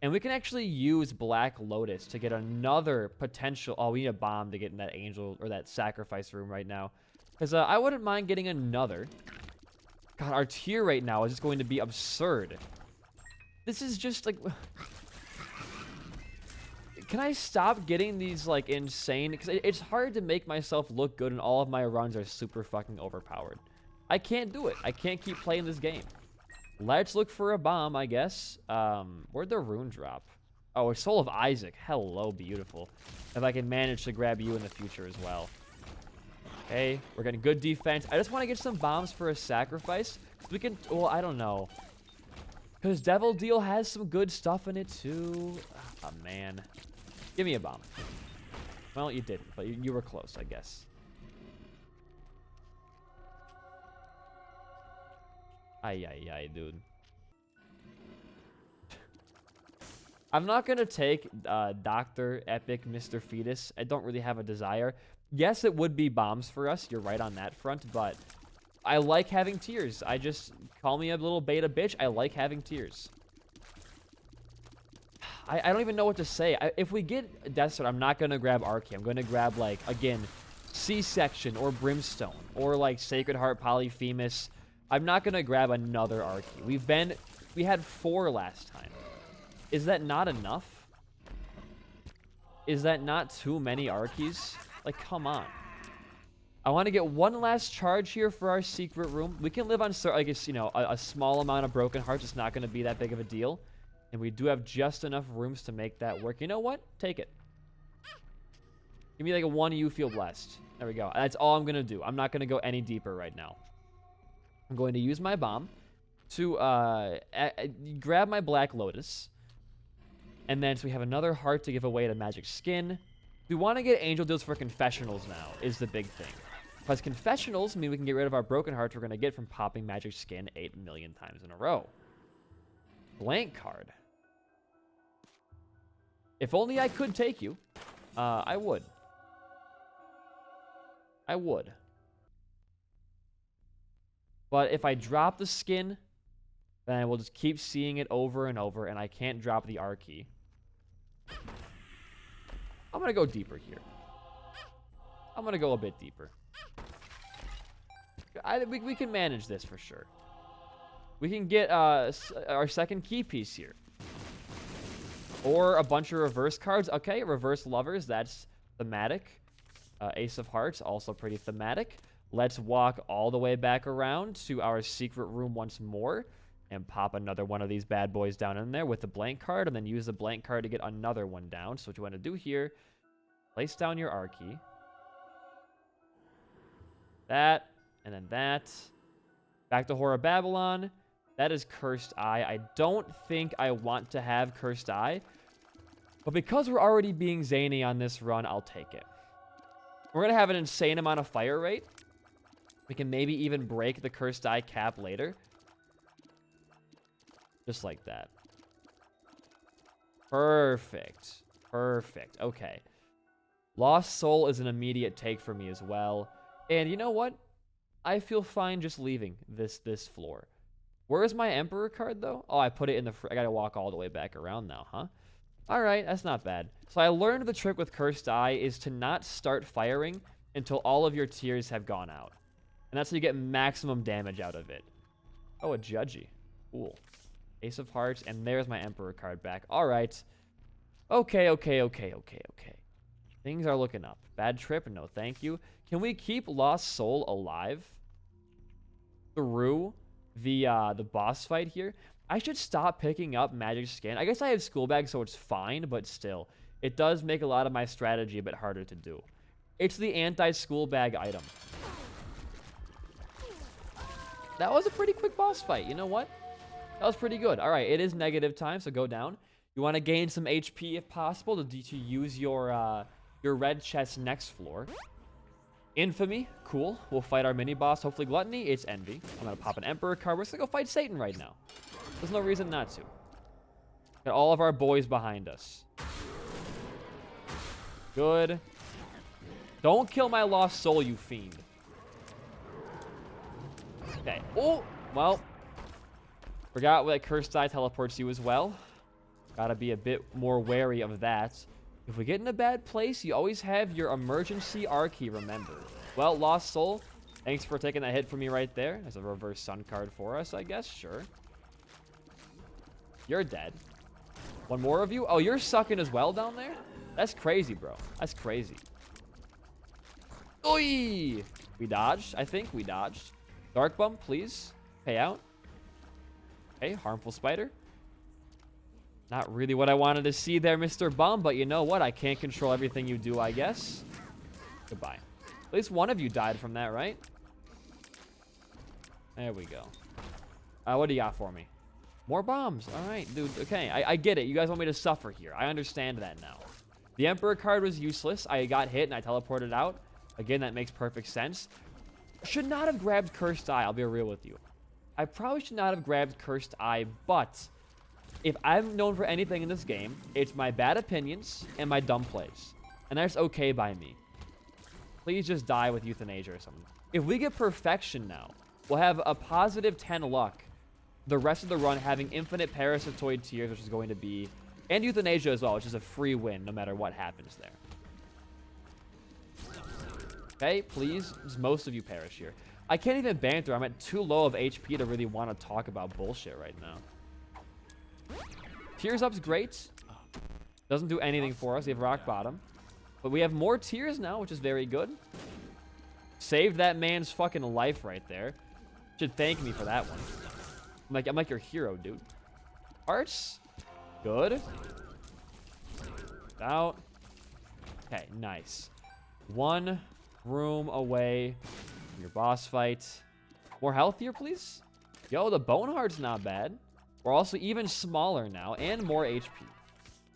And we can actually use Black Lotus to get another potential... Oh, we need a bomb to get in that angel or that sacrifice room right now. Because I wouldn't mind getting another. God, our tier right now is just going to be absurd. This is just like... Can I stop getting these, like, insane... Because it's hard to make myself look good and all of my runs are super fucking overpowered. I can't do it. I can't keep playing this game. Let's look for a bomb, I guess. Where'd the rune drop? Oh, a Soul of Isaac. Hello, beautiful. If I can manage to grab you in the future as well. Okay, we're getting good defense. I just want to get some bombs for a sacrifice. We can... Well, I don't know. Because Devil Deal has some good stuff in it, too. Oh, man. Give me a bomb. Well, you didn't, but you were close, I guess. Ay, dude. I'm not going to take Dr. Epic Mr. Fetus. I don't really have a desire. Yes, it would be bombs for us. You're right on that front, but I like having tiers. I just... Call me a little beta bitch. I like having tiers. I don't even know what to say. If we get Death Sword, I'm not going to grab Archie. I'm going to grab, like, again, C-Section or Brimstone or, like, Sacred Heart Polyphemus. I'm not going to grab another Archie. We had 4 last time. Is that not enough? Is that not too many Archies? Like, come on. I want to get one last charge here for our secret room. We can live on, I guess, you know, a small amount of broken hearts. It's not going to be that big of a deal. And we do have just enough rooms to make that work. You know what? Take it. Give me like a 1 you feel blessed. There we go. That's all I'm going to do. I'm not going to go any deeper right now. I'm going to use my bomb to grab my Black Lotus. And then so we have another heart to give away to Magic Skin. We want to get Angel Deals for Confessionals now is the big thing. Because Confessionals mean we can get rid of our broken hearts we're going to get from popping Magic Skin 8 million times in a row. Blank card. If only I could take you. I would. I would. But if I drop the skin, then we'll just keep seeing it over and over, and I can't drop the Archie. I'm going to go deeper here. I'm going to go a bit deeper. We can manage this for sure. We can get our second key piece here. Or a bunch of reverse cards. Okay, reverse lovers. That's thematic. Ace of Hearts, also pretty thematic. Let's walk all the way back around to our secret room once more. And pop another one of these bad boys down in there with the blank card. And then use the blank card to get another one down. So what you want to do here, place down your Archie. That. And then that. Back to Horror Babylon. That is Cursed Eye. I don't think I want to have Cursed Eye. But because we're already being zany on this run, I'll take it. We're going to have an insane amount of fire rate. We can maybe even break the Cursed Eye cap later. Just like that. Perfect. Perfect. Okay. Lost Soul is an immediate take for me as well. And you know what? I feel fine just leaving this floor. Where is my Emperor card, though? Oh, I put it in the... I gotta walk all the way back around now, huh? Alright, that's not bad. So I learned the trick with Cursed Eye is to not start firing until all of your tears have gone out. And that's how you get maximum damage out of it. Oh, a Judgy. Cool. Ace of Hearts, and there's my Emperor card back. Alright. Okay. Things are looking up. Bad trip? No, thank you. Can we keep Lost Soul alive through the boss fight here? I should stop picking up Magic Skin. I guess I have School Bag, so it's fine, but still. It does make a lot of my strategy a bit harder to do. It's the anti-School Bag item. That was a pretty quick boss fight. You know what? That was pretty good. All right, it is negative time, so go down. You want to gain some HP if possible to use your red chest next floor. Infamy, cool. We'll fight our mini-boss, hopefully Gluttony. It's Envy. I'm going to pop an Emperor card. We're just going to go fight Satan right now. There's no reason not to. Got all of our boys behind us. Good. Don't kill my Lost Soul, you fiend. Okay. Oh, well. Forgot that Cursed Eye teleports you as well. Gotta be a bit more wary of that. If we get in a bad place, you always have your emergency R key, remember. Well, Lost Soul, thanks for taking that hit from me right there. There's a reverse sun card for us, I guess. Sure. You're dead. One more of you? Oh, you're sucking as well down there? That's crazy, bro. That's crazy. Oi! We dodged, I think. We dodged. Dark Bum, please. Pay out. Okay, Harmful Spider. Not really what I wanted to see there, Mr. Bum, but you know what? I can't control everything you do, I guess. Goodbye. At least one of you died from that, right? There we go. What do you got for me? More bombs. All right, dude. Okay, I get it. You guys want me to suffer here. I understand that now. The Emperor card was useless. I got hit and I teleported out. Again, that makes perfect sense. Should not have grabbed Cursed Eye. I'll be real with you. I probably should not have grabbed Cursed Eye, but if I'm known for anything in this game, it's my bad opinions and my dumb plays. And that's okay by me. Please just die with Euthanasia or something. If we get Perfection now, we'll have a positive 10 luck. The rest of the run having infinite Parasitoid Tears, which is going to be... And Euthanasia as well, which is a free win no matter what happens there. Okay, please. Most of you perish here. I can't even banter. I'm at too low of HP to really want to talk about bullshit right now. Tears Up's great. Doesn't do anything for us. We have Rock Bottom. But we have more tears now, which is very good. Saved that man's fucking life right there. Should thank me for that one. I'm like your hero, dude. Hearts. Good. Out. Okay, nice. One room away from your boss fight. More health here, please. Yo, the Bone Heart's not bad. We're also even smaller now and more HP.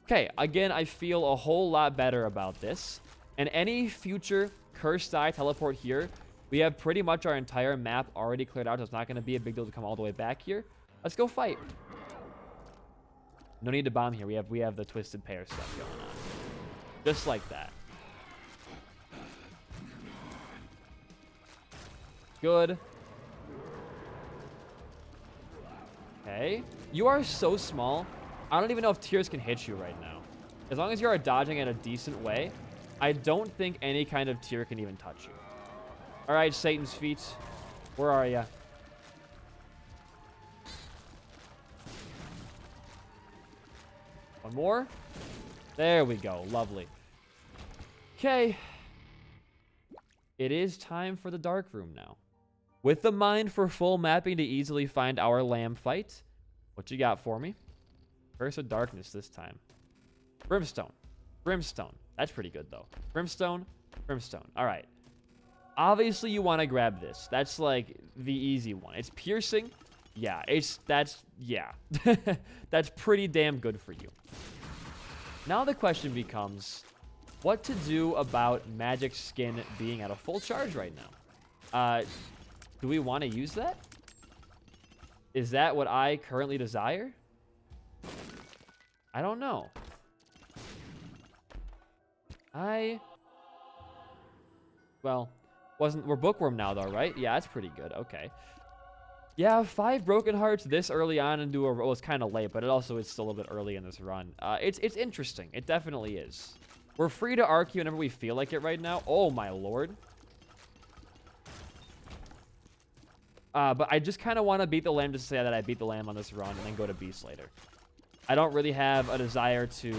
Okay, again, I feel a whole lot better about this. And any future Cursed Eye teleport here, we have pretty much our entire map already cleared out, so it's not going to be a big deal to come all the way back here. Let's go fight. No need to bomb here. We have the Twisted Pair stuff going on. Just like that. Good. Okay. You are so small. I don't even know if tears can hit you right now. As long as you are dodging in a decent way, I don't think any kind of tear can even touch you. All right, Satan's feet. Where are you? One more. There we go. Lovely. Okay. It is time for the dark room now. With the mind for full mapping to easily find our lamb fight. What you got for me? Curse of Darkness this time. Brimstone. Brimstone. That's pretty good, though. Brimstone. Brimstone. All right. Obviously, you want to grab this. That's like the easy one. It's piercing. Yeah, yeah. That's pretty damn good for you. Now the question becomes, what to do about magic skin being at a full charge right now? Do we want to use that? Is that what I currently desire? I don't know. Well, we're bookworm now though, right? Yeah, that's pretty good. Okay. Yeah, 5 broken hearts this early on into a... Well, it's kind of late, but it also is still a little bit early in this run. It's interesting. It definitely is. We're free to argue whenever we feel like it right now. Oh, my lord. But I just kind of want to beat the lamb to say that I beat the lamb on this run and then go to beast later. I don't really have a desire to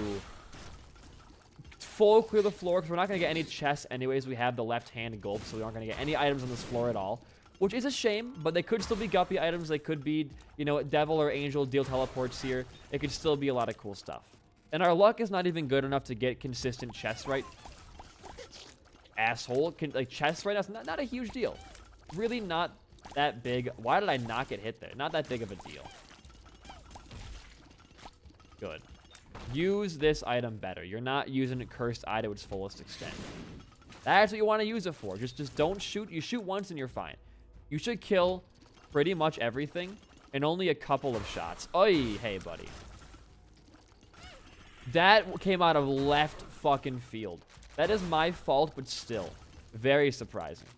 full clear the floor because we're not going to get any chests anyways. We have the left-hand gulp, so we aren't going to get any items on this floor at all. Which is a shame, but they could still be guppy items. They could be, you know, devil or angel deal teleports here. It could still be a lot of cool stuff. And our luck is not even good enough to get consistent chests right. Asshole. Like, chests right now is not a huge deal. Really not that big. Why did I not get hit there? Not that big of a deal. Good. Use this item better. You're not using a cursed eye to its fullest extent. That's what you want to use it for. Just don't shoot. You shoot once and you're fine. You should kill pretty much everything in only a couple of shots. Oi, hey, buddy. That came out of left fucking field. That is my fault, but still. Very surprising.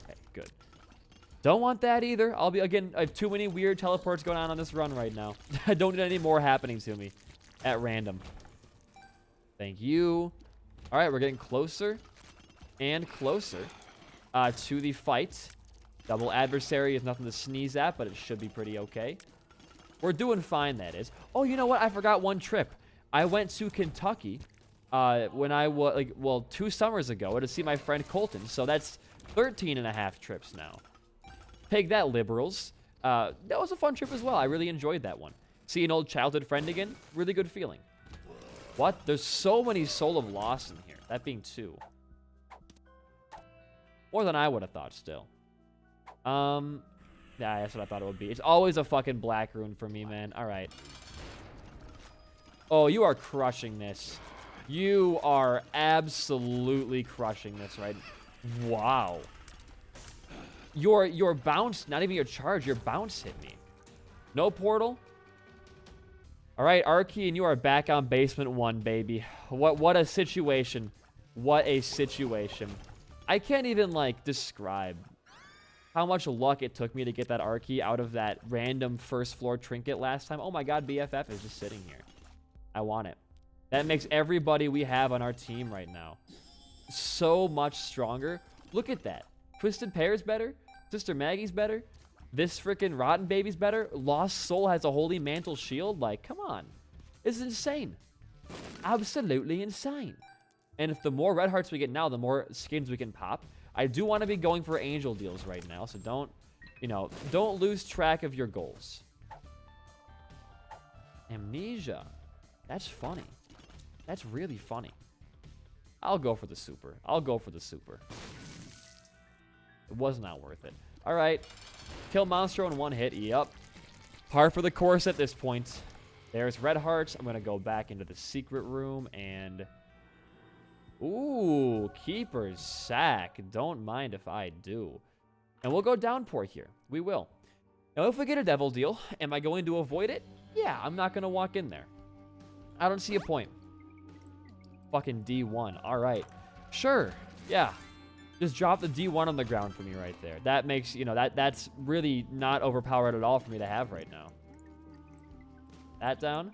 Okay, good. Don't want that either. Again, I have too many weird teleports going on this run right now. I don't need any more happening to me at random. Thank you. All right, we're getting closer and closer to the fight. Double adversary is nothing to sneeze at, but it should be pretty okay. We're doing fine, that is. Oh, you know what? I forgot one trip. I went to Kentucky when I was, 2 summers ago to see my friend Colton. So that's 13.5 trips now. Take that, liberals. That was a fun trip as well. I really enjoyed that one. See an old childhood friend again. Really good feeling. What? There's so many Soul of Loss in here. That being 2. More than I would have thought still. Yeah, that's what I thought it would be. It's always a fucking black rune for me, man. All right. Oh, you are crushing this. You are absolutely crushing this, right? Wow. Your bounce, not even your charge, your bounce hit me. No portal. All right, Arky, and you are back on basement 1, baby. What a situation. What a situation. I can't even, like, describe how much luck it took me to get that Arky out of that random first floor trinket last time. Oh my god, BFF is just sitting here. I want it. That makes everybody we have on our team right now so much stronger. Look at that. Twisted Pear's better. Sister Maggie's better. This freaking Rotten Baby's better. Lost Soul has a Holy Mantle shield. Like, come on. This is insane. Absolutely insane. And if the more red hearts we get now, the more skins we can pop. I do want to be going for angel deals right now, so don't lose track of your goals. Amnesia. That's funny. That's really funny. I'll go for the super. I'll go for the super. It was not worth it. All right. Kill Monstro in 1 hit. Yup. Par for the course at this point. There's red hearts. I'm going to go back into the secret room and... Ooh, Keeper's Sack. Don't mind if I do. And we'll go downpour here. We will. Now, if we get a devil deal, am I going to avoid it? Yeah, I'm not going to walk in there. I don't see a point. Fucking D1. All right. Sure. Yeah. Just drop the D1 on the ground for me right there. That makes, that's really not overpowered at all for me to have right now. That down.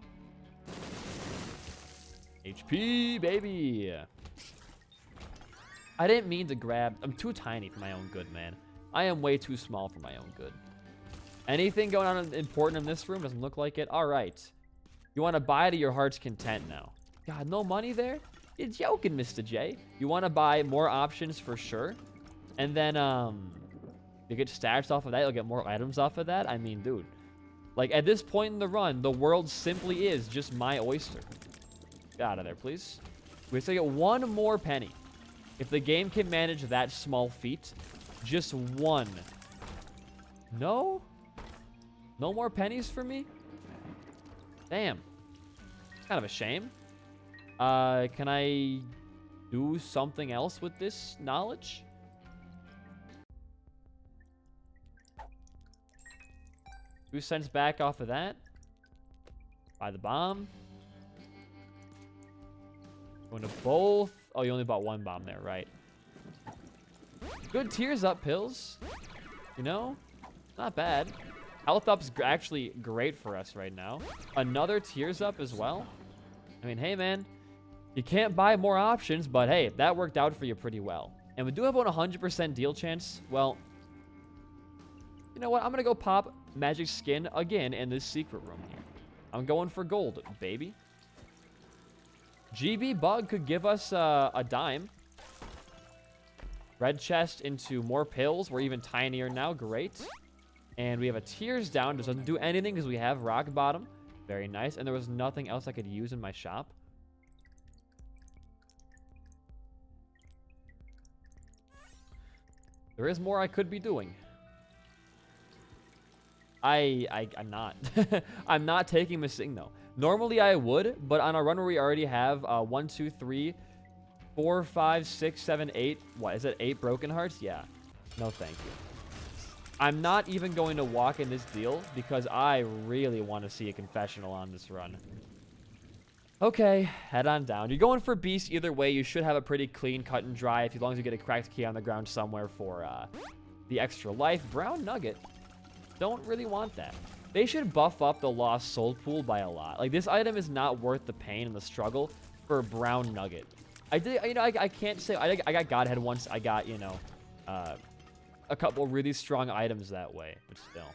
HP, baby. I didn't mean to grab. I'm too tiny for my own good, man. I am way too small for my own good. Anything going on important in this room? Doesn't look like it. All right. You want to buy to your heart's content now. God, no money there? You're joking, Mr. J. You want to buy more options for sure. And then, you get stats off of that. You'll get more items off of that. I mean, dude. Like, at this point in the run, the world simply is just my oyster. Get out of there, please. We have to get 1 more penny. If the game can manage that small feat, just one. No? No more pennies for me? Damn. It's kind of a shame. Can I do something else with this knowledge? 2 cents back off of that. Buy the bomb. Going to both. Oh, you only bought 1 bomb there, right? Good tears up pills. You know, not bad. Health up's actually great for us right now. Another tears up as well. I mean, hey, man. You can't buy more options, but hey, that worked out for you pretty well. And we do have a 100% deal chance. Well, you know what? I'm going to go pop magic skin again in this secret room here. I'm going for gold, baby. GB bug could give us a dime. Red chest into more pills. We're even tinier now. Great. And we have a tears down. This doesn't do anything because we have rock bottom. Very nice. And there was nothing else I could use in my shop. There is more I could be doing. I'm not. I'm not taking Missing though. Normally I would, but on a run where we already have 1, 2, 3, 4, 5, 6, 7, 8. What is it? 8 broken hearts? Yeah. No, thank you. I'm not even going to walk in this deal because I really want to see a confessional on this run. Okay, head on down. You're going for beast either way. You should have a pretty clean cut and dry as long as you get a cracked key on the ground somewhere for the extra life. Brown nugget. Don't really want that. They should buff up the lost soul pool by a lot. Like, this item is not worth the pain and the struggle for a brown nugget. I can't say I got Godhead once. I got, you know, a couple really strong items that way, but still.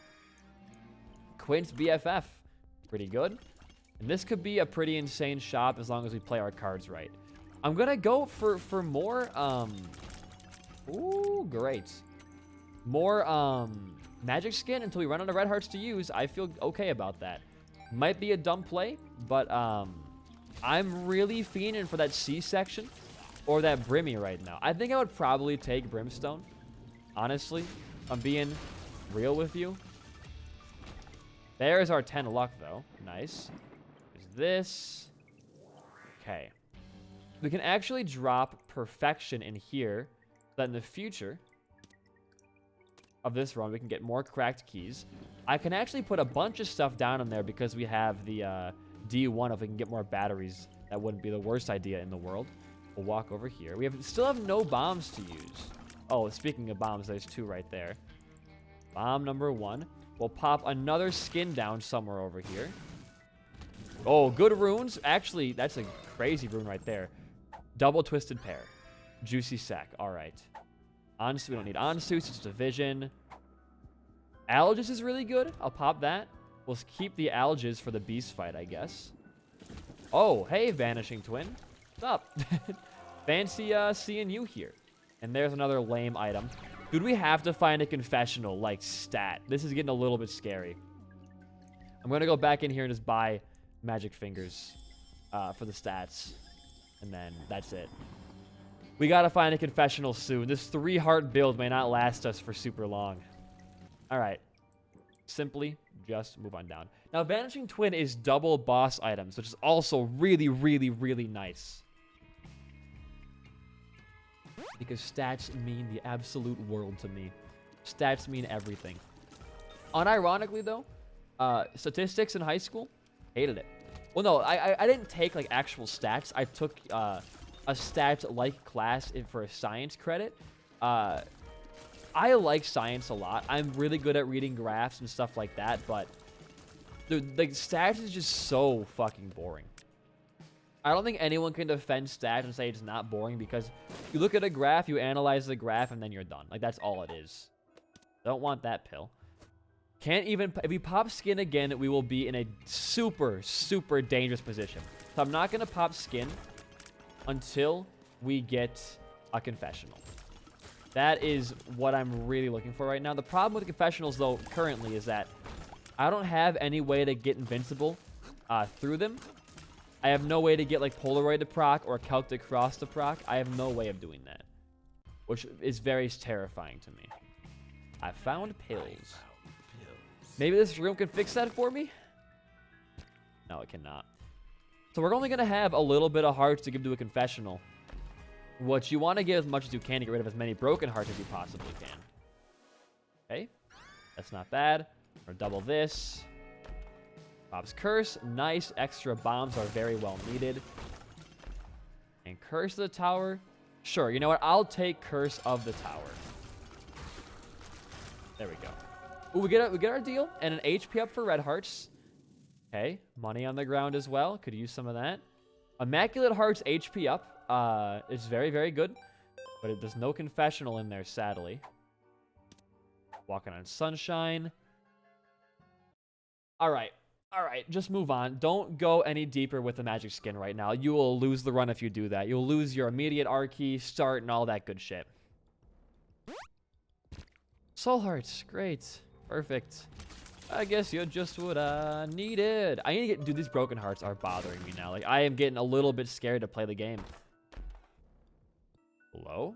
Quint's BFF, pretty good. And this could be a pretty insane shop as long as we play our cards right. I'm gonna go for more, ooh, great. More, magic skin until we run out of red hearts to use. I feel okay about that. Might be a dumb play, but, I'm really fiending for that C-section or that Brimmy right now. I think I would probably take Brimstone, honestly. If I'm being real with you. There's our 10 luck, though. Nice. This. Okay. We can actually drop perfection in here so that in the future of this run we can get more cracked keys. I can actually put a bunch of stuff down in there because we have the D1. If we can get more batteries, that wouldn't be the worst idea in the world. We'll walk over here. We still have no bombs to use. Oh, speaking of bombs, there's 2 right there. Bomb number 1. We'll pop another skin down somewhere over here. Oh, good runes. Actually, that's a crazy rune right there. Double Twisted Pear. Juicy Sack. All right. Onsu, we don't need Onsu. It's just a vision. Algis is really good. I'll pop that. We'll keep the Algis for the beast fight, I guess. Oh, hey, Vanishing Twin. What's up? Fancy seeing you here. And there's another lame item. Dude, we have to find a confessional, like, stat. This is getting a little bit scary. I'm going to go back in here and just buy magic fingers for the stats. And then that's it. We got to find a confessional soon. This 3-heart build may not last us for super long. All right. Simply just move on down. Now, Vanishing Twin is double boss items, which is also really, really, really nice. Because stats mean the absolute world to me. Stats mean everything. Unironically, though, statistics in high school, hated it. Well, no, I didn't take, like, actual stats. I took a stats-like class for a science credit. I like science a lot. I'm really good at reading graphs and stuff like that, but dude, like, stats is just so fucking boring. I don't think anyone can defend stats and say it's not boring because you look at a graph, you analyze the graph, and then you're done. Like, that's all it is. Don't want that pill. Can't even... If we pop skin again, we will be in a super, super dangerous position. So I'm not going to pop skin until we get a confessional. That is what I'm really looking for right now. The problem with the confessionals, though, currently is that I don't have any way to get invincible through them. I have no way to get, like, Polaroid to proc or Celtic Cross to proc. I have no way of doing that. which is very terrifying to me. I found pills. Maybe this room can fix that for me? No, it cannot. So we're only going to have a little bit of hearts to give to a confessional. What you want to get as much as you can to get rid of as many broken hearts as you possibly can. Okay. That's not bad. Or double this. Bob's Curse. Nice. Extra bombs are very well needed. And Curse of the Tower. Sure. You know what? I'll take Curse of the Tower. There we go. Ooh, we get our deal. And an HP up for red hearts. Okay. Money on the ground as well. Could use some of that. Immaculate Hearts HP up. Is very, very good. But there's no confessional in there, sadly. Walking on Sunshine. Alright. Alright, just move on. Don't go any deeper with the magic skin right now. You will lose the run if you do that. You'll lose your immediate R key, start, and all that good shit. Soul Hearts. Great. Perfect. I guess you're just what I needed. I need to get... Dude, these broken hearts are bothering me now. Like, I am getting a little bit scared to play the game. Hello?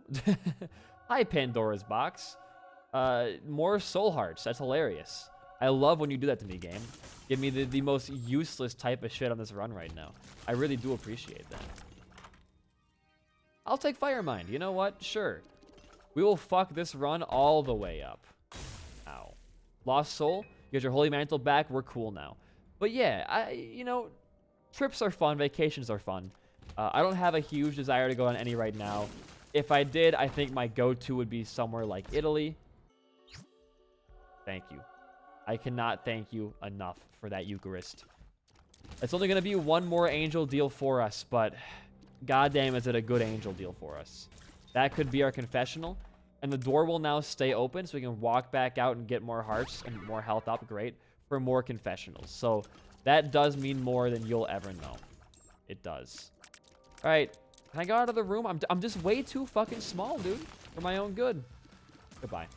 Hi, Pandora's Box. More soul hearts. That's hilarious. I love when you do that to me, game. Give me the most useless type of shit on this run right now. I really do appreciate that. I'll take Fire Mind. You know what? Sure. We will fuck this run all the way up. Ow. Lost Soul. You get your Holy Mantle back. We're cool now. But yeah, you know, trips are fun. Vacations are fun. I don't have a huge desire to go on any right now. If I did, I think my go-to would be somewhere like Italy. Thank you. I cannot thank you enough for that Eucharist. It's only going to be one more angel deal for us, but goddamn is it a good angel deal for us. That could be our confessional. And the door will now stay open so we can walk back out and get more hearts and more health up. Great. For more confessionals. So that does mean more than you'll ever know. It does. All right. Can I go out of the room? I'm just way too fucking small, dude. For my own good. Goodbye.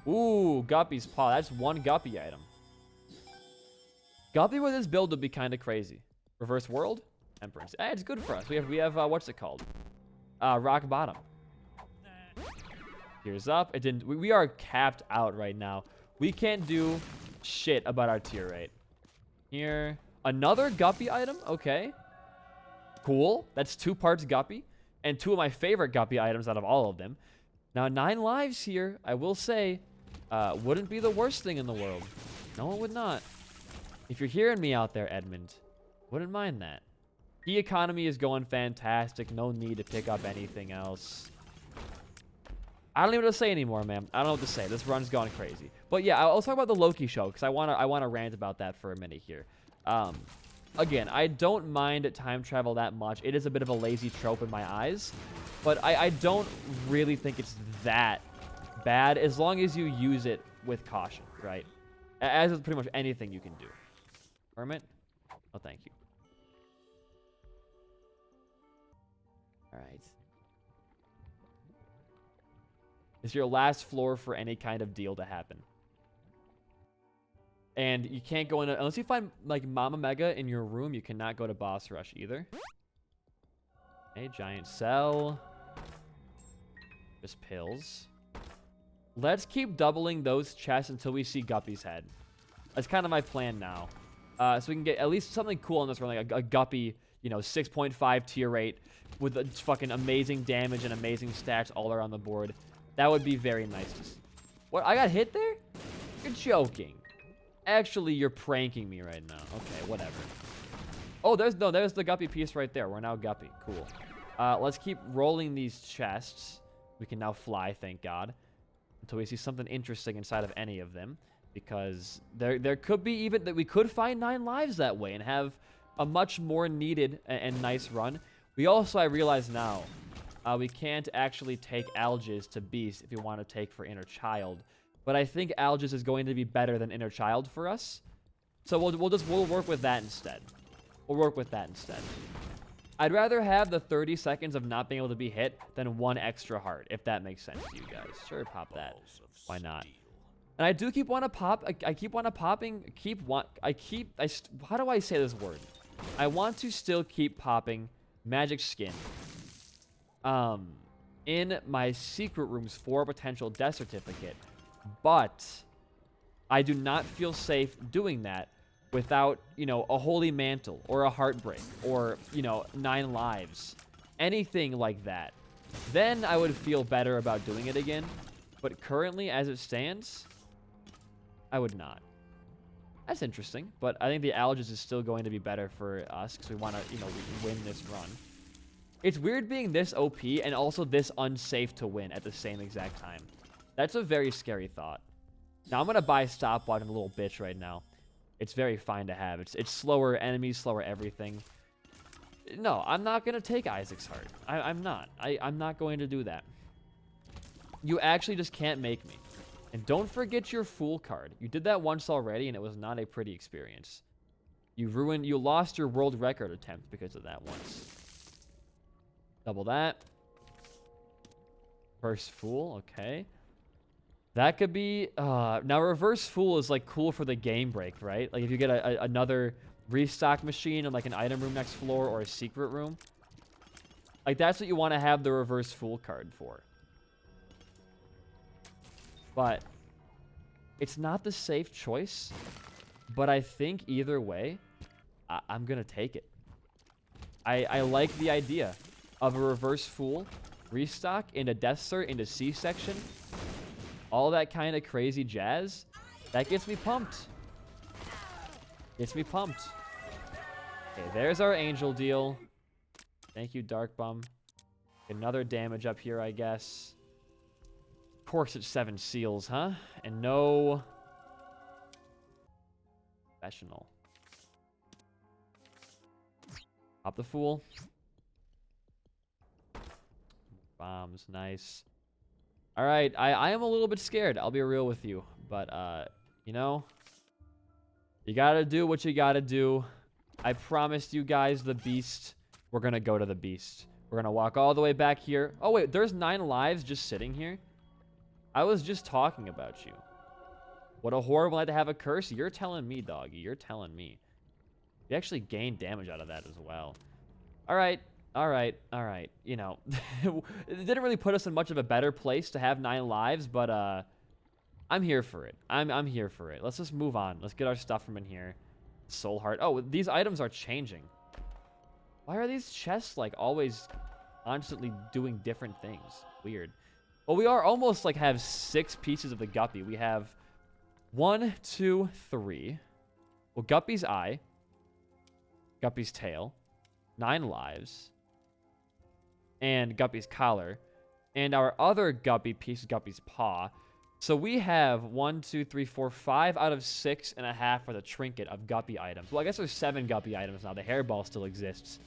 Ooh, Guppy's Paw. That's one Guppy item. Guppy with this build would be kind of crazy. Reverse World? Temperance. It's good for us. We have what's it called? Rock Bottom. Tears up. It didn't. We are capped out right now. We can't do shit about our tier rate. Here. Another Guppy item? Okay. Cool. That's 2 parts Guppy. And 2 of my favorite Guppy items out of all of them. Now, 9 lives here, I will say, wouldn't be the worst thing in the world. No, it would not. If you're hearing me out there, Edmund, wouldn't mind that. The economy is going fantastic. No need to pick up anything else. I don't even know what to say anymore, man. I don't know what to say. This run's gone crazy. But yeah, I'll talk about the Loki show because I wanna rant about that for a minute here. Again, I don't mind time travel that much. It is a bit of a lazy trope in my eyes, but I don't really think it's that bad as long as you use it with caution, right? As with pretty much anything you can do. Hermit? Oh, thank you. All right. It's your last floor for any kind of deal to happen. And you can't go in unless you find like Mama Mega in your room. You cannot go to Boss Rush either. Okay, giant cell. Just pills. Let's keep doubling those chests until we see Guppy's head. That's kind of my plan now. So we can get at least something cool in this run, like a Guppy, you know, 6.5 tier rate with a fucking amazing damage and amazing stats all around the board. That would be very nice to see. What? I got hit there? You're joking. Actually, you're pranking me right now. Okay, whatever. Oh, there's the Guppy piece right there. We're now Guppy. Cool. Let's keep rolling these chests. We can now fly, thank God, until we see something interesting inside of any of them, because there could be even that we could find 9 lives that way and have a much more needed and nice run. We also, I realize now, we can't actually take Algiz to Beast if we want to take for Inner Child. But I think Algiz is going to be better than Inner Child for us. So we'll work with that instead. We'll work with that instead. I'd rather have the 30 seconds of not being able to be hit than 1 extra heart, if that makes sense to you guys. Sure, pop that. Why not? And I do keep want to pop. I keep want to popping. How do I say this word? I want to still keep popping Magic Skin. in my secret rooms for a potential death certificate. But I do not feel safe doing that without, you know, a holy mantle or a heartbreak or, you know, 9 lives. Anything like that. Then I would feel better about doing it again. But currently, as it stands, I would not. That's interesting. But I think the Algis is still going to be better for us because we want to, you know, win this run. It's weird being this OP and also this unsafe to win at the same exact time. That's a very scary thought. Now, I'm going to buy stopwatch and a little bitch right now. It's very fine to have. It's slower enemies, slower everything. No, I'm not going to take Isaac's heart. I'm not. I'm not going to do that. You actually just can't make me. And don't forget your Fool card. You did that once already, and it was not a pretty experience. You lost your world record attempt because of that once. Double that. First Fool, okay. That could be... now, Reverse Fool is, like, cool for the game break, right? Like, if you get another restock machine in, like, an item room next floor or a secret room. Like, that's what you want to have the Reverse Fool card for. But it's not the safe choice. But I think either way, I'm going to take it. I like the idea of a Reverse Fool, restock, into Death Cert, into C-Section. All that kind of crazy jazz. That gets me pumped. Gets me pumped. Okay, there's our angel deal. Thank you, Dark Bum. Another damage up here, I guess. Of course it's 7 seals, huh? And no... professional. Pop the Fool. Bombs, nice. All right, I am a little bit scared. I'll be real with you. But, you know, you got to do what you got to do. I promised you guys the beast. We're going to go to the beast. We're going to walk all the way back here. Oh, wait, there's 9 lives just sitting here? I was just talking about you. What a horrible night to have a curse. You're telling me, doggy. You're telling me. You actually gained damage out of that as well. All right. All right, all right. You know, it didn't really put us in much of a better place to have 9 lives, but I'm here for it. I'm here for it. Let's just move on. Let's get our stuff from in here. Soul Heart. Oh, these items are changing. Why are these chests like always constantly doing different things? Weird. Well, we are almost like have 6 pieces of the Guppy. We have 1, 2, 3. Well, Guppy's eye, Guppy's tail, 9 lives. And Guppy's collar, and our other Guppy piece, Guppy's paw. So we have 1, 2, 3, 4, 5 out of 6.5 for the trinket of Guppy items. Well, I guess there's 7 Guppy items now. The hairball still exists.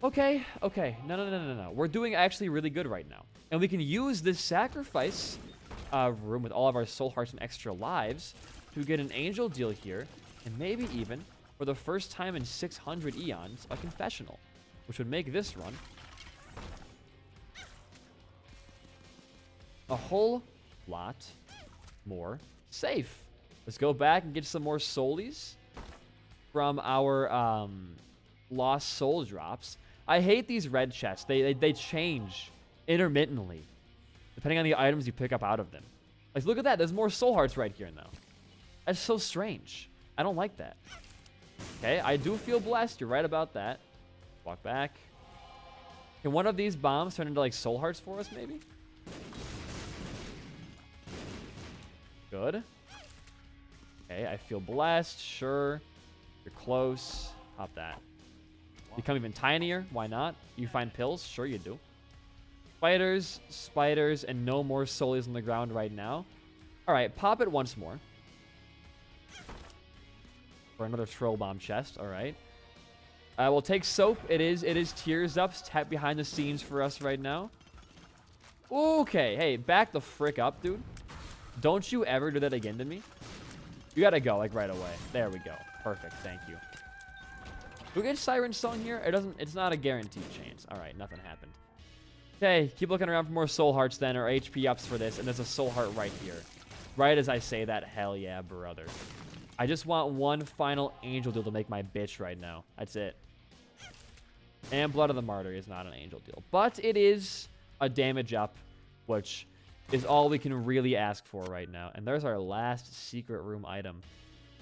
Okay, okay. No. We're doing actually really good right now. And we can use this sacrifice room with all of our soul hearts and extra lives to get an angel deal here, and maybe even, for the first time in 600 eons, a confessional, which would make this run a whole lot more safe. Let's go back and get some more soulies from our lost soul drops. I hate these red chests. They change intermittently depending on the items you pick up out of them. Like, look at that. There's more soul hearts right here now. That's so strange. I don't like that. Okay, I do feel blessed. You're right about that. Walk back. Can one of these bombs turn into, like, soul hearts for us, maybe? Good. Okay, I feel blessed. Sure. You're close. Pop that. Become even tinier. Why not? You find pills? Sure you do. Spiders, spiders, and no more soulies on the ground right now. All right, pop it once more. For another troll bomb chest. All right. We'll take soap. It is tears up. Tap behind the scenes for us right now. Okay. Hey, back the frick up, dude. Don't you ever do that again to me. You gotta go, like, right away. There we go. Perfect. Thank you. Do we get Siren Song here? It's not a guaranteed chance. All right, nothing happened. Okay, keep looking around for more soul hearts then, or HP ups for this, and there's a soul heart right here. Right as I say that, hell yeah, brother. I just want one final angel deal to make my bitch right now. That's it. And Blood of the Martyr is not an angel deal, but it is a damage up, which is all we can really ask for right now. And there's our last secret room item.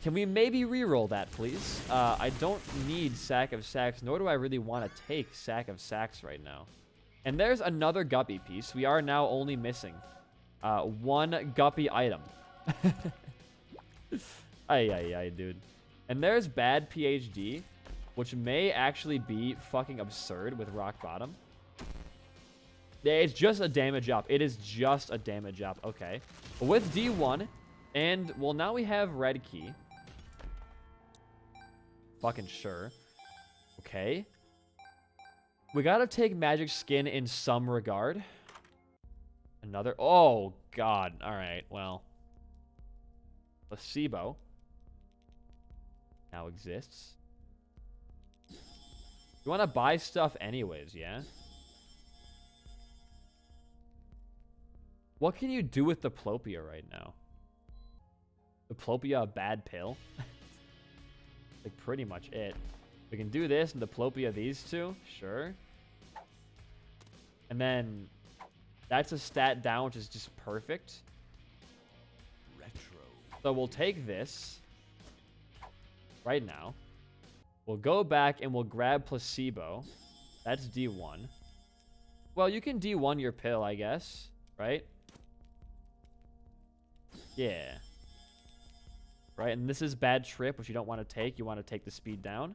Can we maybe reroll that, please? I don't need Sack of Sacks, nor do I really want to take Sack of Sacks right now. And there's another Guppy piece. We are now only missing one Guppy item. Ay, dude. And there's bad PhD, which may actually be fucking absurd with Rock Bottom. Yeah, it's just a damage up. It is just a damage up. Okay. With D1, and, well, now we have red key. Fucking sure. Okay. We gotta take magic skin in some regard. Another. Oh, God. All right. Well. Placebo now exists. You want to buy stuff anyways, yeah? What can you do with Diplopia right now? Diplopia a bad pill? Like, pretty much it. We can do this and Diplopia these two. Sure. And then that's a stat down, which is just perfect. Retro. So we'll take this right now. We'll go back and we'll grab Placebo. That's D1. Well, you can D1 your pill, I guess. Right? Yeah. Right, and this is bad trip, which you don't want to take. You want to take the speed down.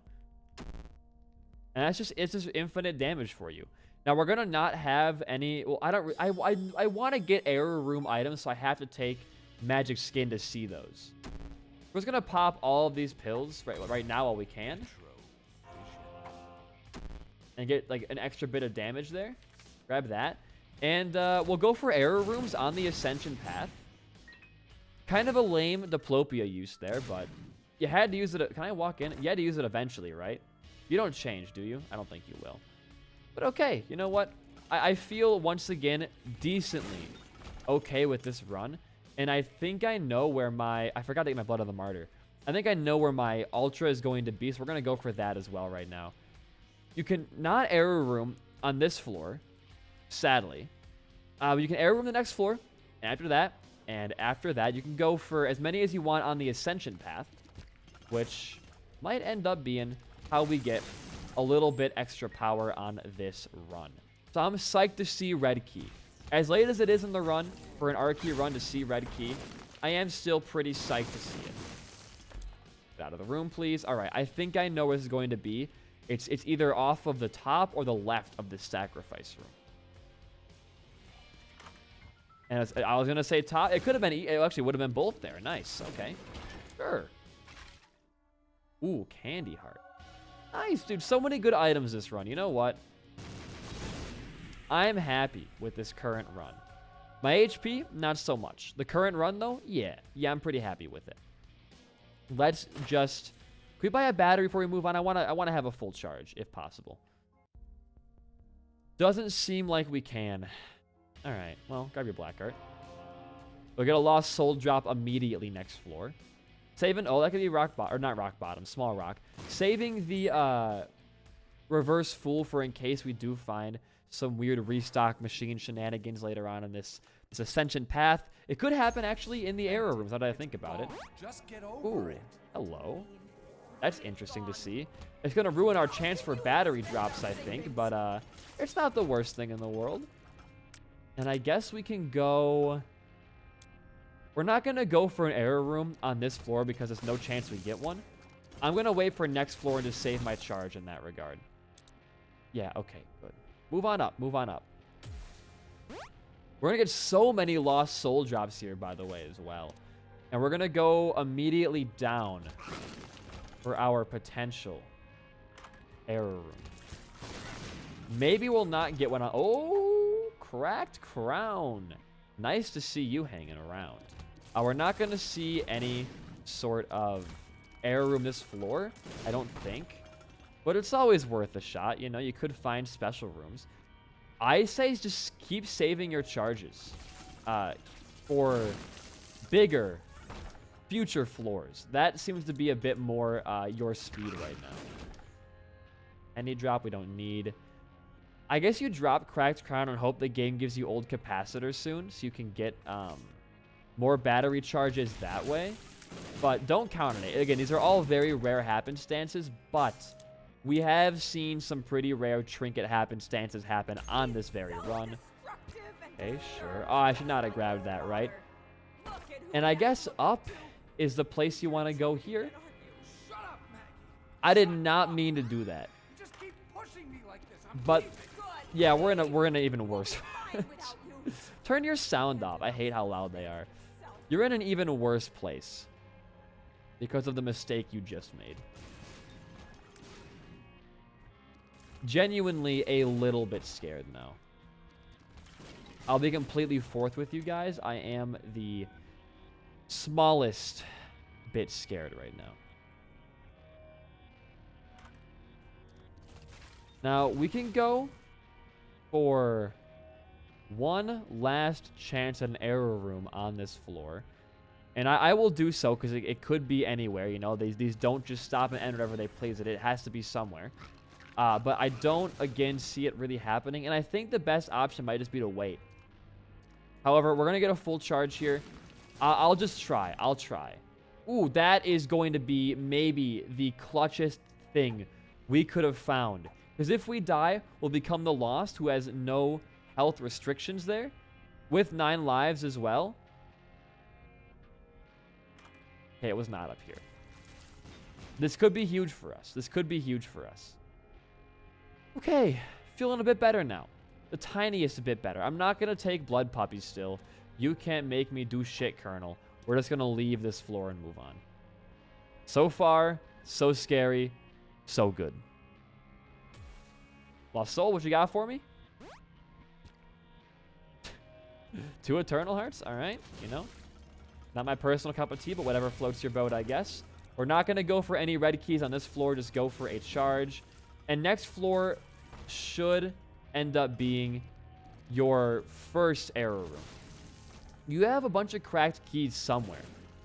And that's just, it's just infinite damage for you. Now, we're going to not have any... Well, I want to get error room items, so I have to take magic skin to see those. We're just going to pop all of these pills right now while we can. And get, like, an extra bit of damage there. Grab that. And we'll go for error rooms on the Ascension path. Kind of a lame Diplopia use there, but you had to use it. Can I walk in? You had to use it eventually, right? You don't change, do you? I don't think you will. But okay, you know what? I feel, once again, decently okay with this run. And I think I know where my... I forgot to get my Blood of the Martyr. I think I know where my Ultra is going to be, so we're going to go for that as well right now. You can not error room on this floor, sadly. You can error room the next floor, and after that, you can go for as many as you want on the Ascension path, which might end up being how we get a little bit extra power on this run. So I'm psyched to see red key. As late as it is in the run, for an R key run to see red key, I am still pretty psyched to see it. Get out of the room, please. All right, I think I know where this is going to be. It's either off of the top or the left of the sacrifice room. And I was going to say top. It could have been... It actually would have been both there. Nice. Okay. Sure. Ooh, Candy Heart. Nice, dude. So many good items this run. You know what? I'm happy with this current run. My HP, not so much. The current run, though, yeah. Yeah, I'm pretty happy with it. Let's just... Can we buy a battery before we move on? I want to have a full charge, if possible. Doesn't seem like we can... Alright, well, grab your black art. We'll get a lost soul drop immediately next floor. Saving, oh, that could be rock bottom, or not rock bottom, small rock. Saving the reverse fool for in case we do find some weird restock machine shenanigans later on in this Ascension path. It could happen actually in the error rooms, now that I think about it. Just get over it. Hello. That's interesting to see. It's going to ruin our chance for battery drops, I think, but it's not the worst thing in the world. And I guess we can go... We're not going to go for an error room on this floor because there's no chance we get one. I'm going to wait for next floor and just save my charge in that regard. Yeah, okay, good. Move on up, move on up. We're going to get so many lost soul drops here, by the way, as well. And we're going to go immediately down for our potential error room. Maybe we'll not get one on... Oh! Cracked crown. Nice to see you hanging around. We're not going to see any sort of error room this floor, I don't think. But it's always worth a shot. You know, you could find special rooms. I say just keep saving your charges for bigger future floors. That seems to be a bit more your speed right now. Any drop we don't need. I guess you drop Cracked Crown and hope the game gives you old capacitors soon, so you can get more battery charges that way. But don't count on it. Again, these are all very rare happenstances, but we have seen some pretty rare trinket happenstances happen on this very run. Okay, sure. Oh, I should not have grabbed that, right? And I guess up is the place you want to go here. I did not mean to do that. But yeah, we're in an even worse. Turn your sound off. I hate how loud they are. You're in an even worse place because of the mistake you just made. Genuinely a little bit scared now. I'll be completely forth with you guys. I am the smallest bit scared right now. Now, we can go for one last chance at an error room on this floor. And I will do so because it could be anywhere. You know, these don't just stop and end wherever they please it. It has to be somewhere. But I don't, again, see it really happening. And I think the best option might just be to wait. However, we're going to get a full charge here. I'll just try. I'll try. Ooh, that is going to be maybe the clutchest thing we could have found. Because if we die, we'll become the Lost, who has no health restrictions there, with 9 lives as well. Okay, it was not up here. This could be huge for us. This could be huge for us. Okay, feeling a bit better now. The tiniest bit better. I'm not going to take blood puppies still. You can't make me do shit, Colonel. We're just going to leave this floor and move on. So far, so scary, so good. Lost Soul, what you got for me? 2 Eternal Hearts? All right, you know. Not my personal cup of tea, but whatever floats your boat, I guess. We're not going to go for any red keys on this floor. Just go for a charge. And next floor should end up being your first error room. You have a bunch of cracked keys somewhere.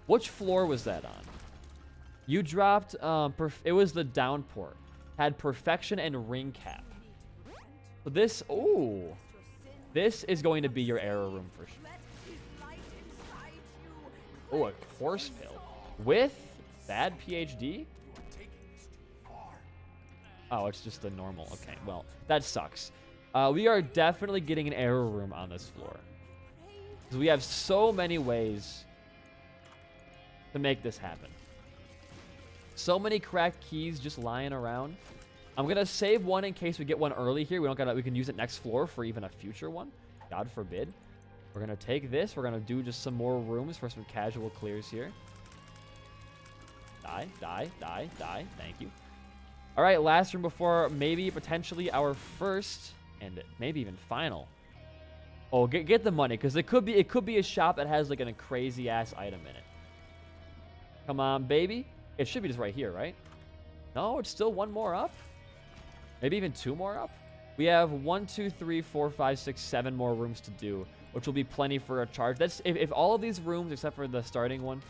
Which floor was that on? You dropped, it was the downpour. Had perfection and ring cap. So this, ooh. This is going to be your error room for sure. Oh, a force pill. With bad PhD? Oh, it's just a normal. Okay, well, that sucks. We are definitely getting an error room on this floor. Because we have so many ways to make this happen. So many cracked keys just lying around. I'm going to save one in case we get one early here. We can use it next floor for even a future one. God forbid. We're going to take this. We're going to do just some more rooms for some casual clears here. Die, die, die, die. Thank you. All right, last room before maybe potentially our first and maybe even final. Oh, get the money, because it could be a shop that has like a crazy ass item in it. Come on, baby. It should be just right here, right? No, it's still one more up. Maybe even 2 more up. We have 1, 2, 3, 4, 5, 6, 7 more rooms to do, which will be plenty for a charge. That's if all of these rooms, except for the starting one,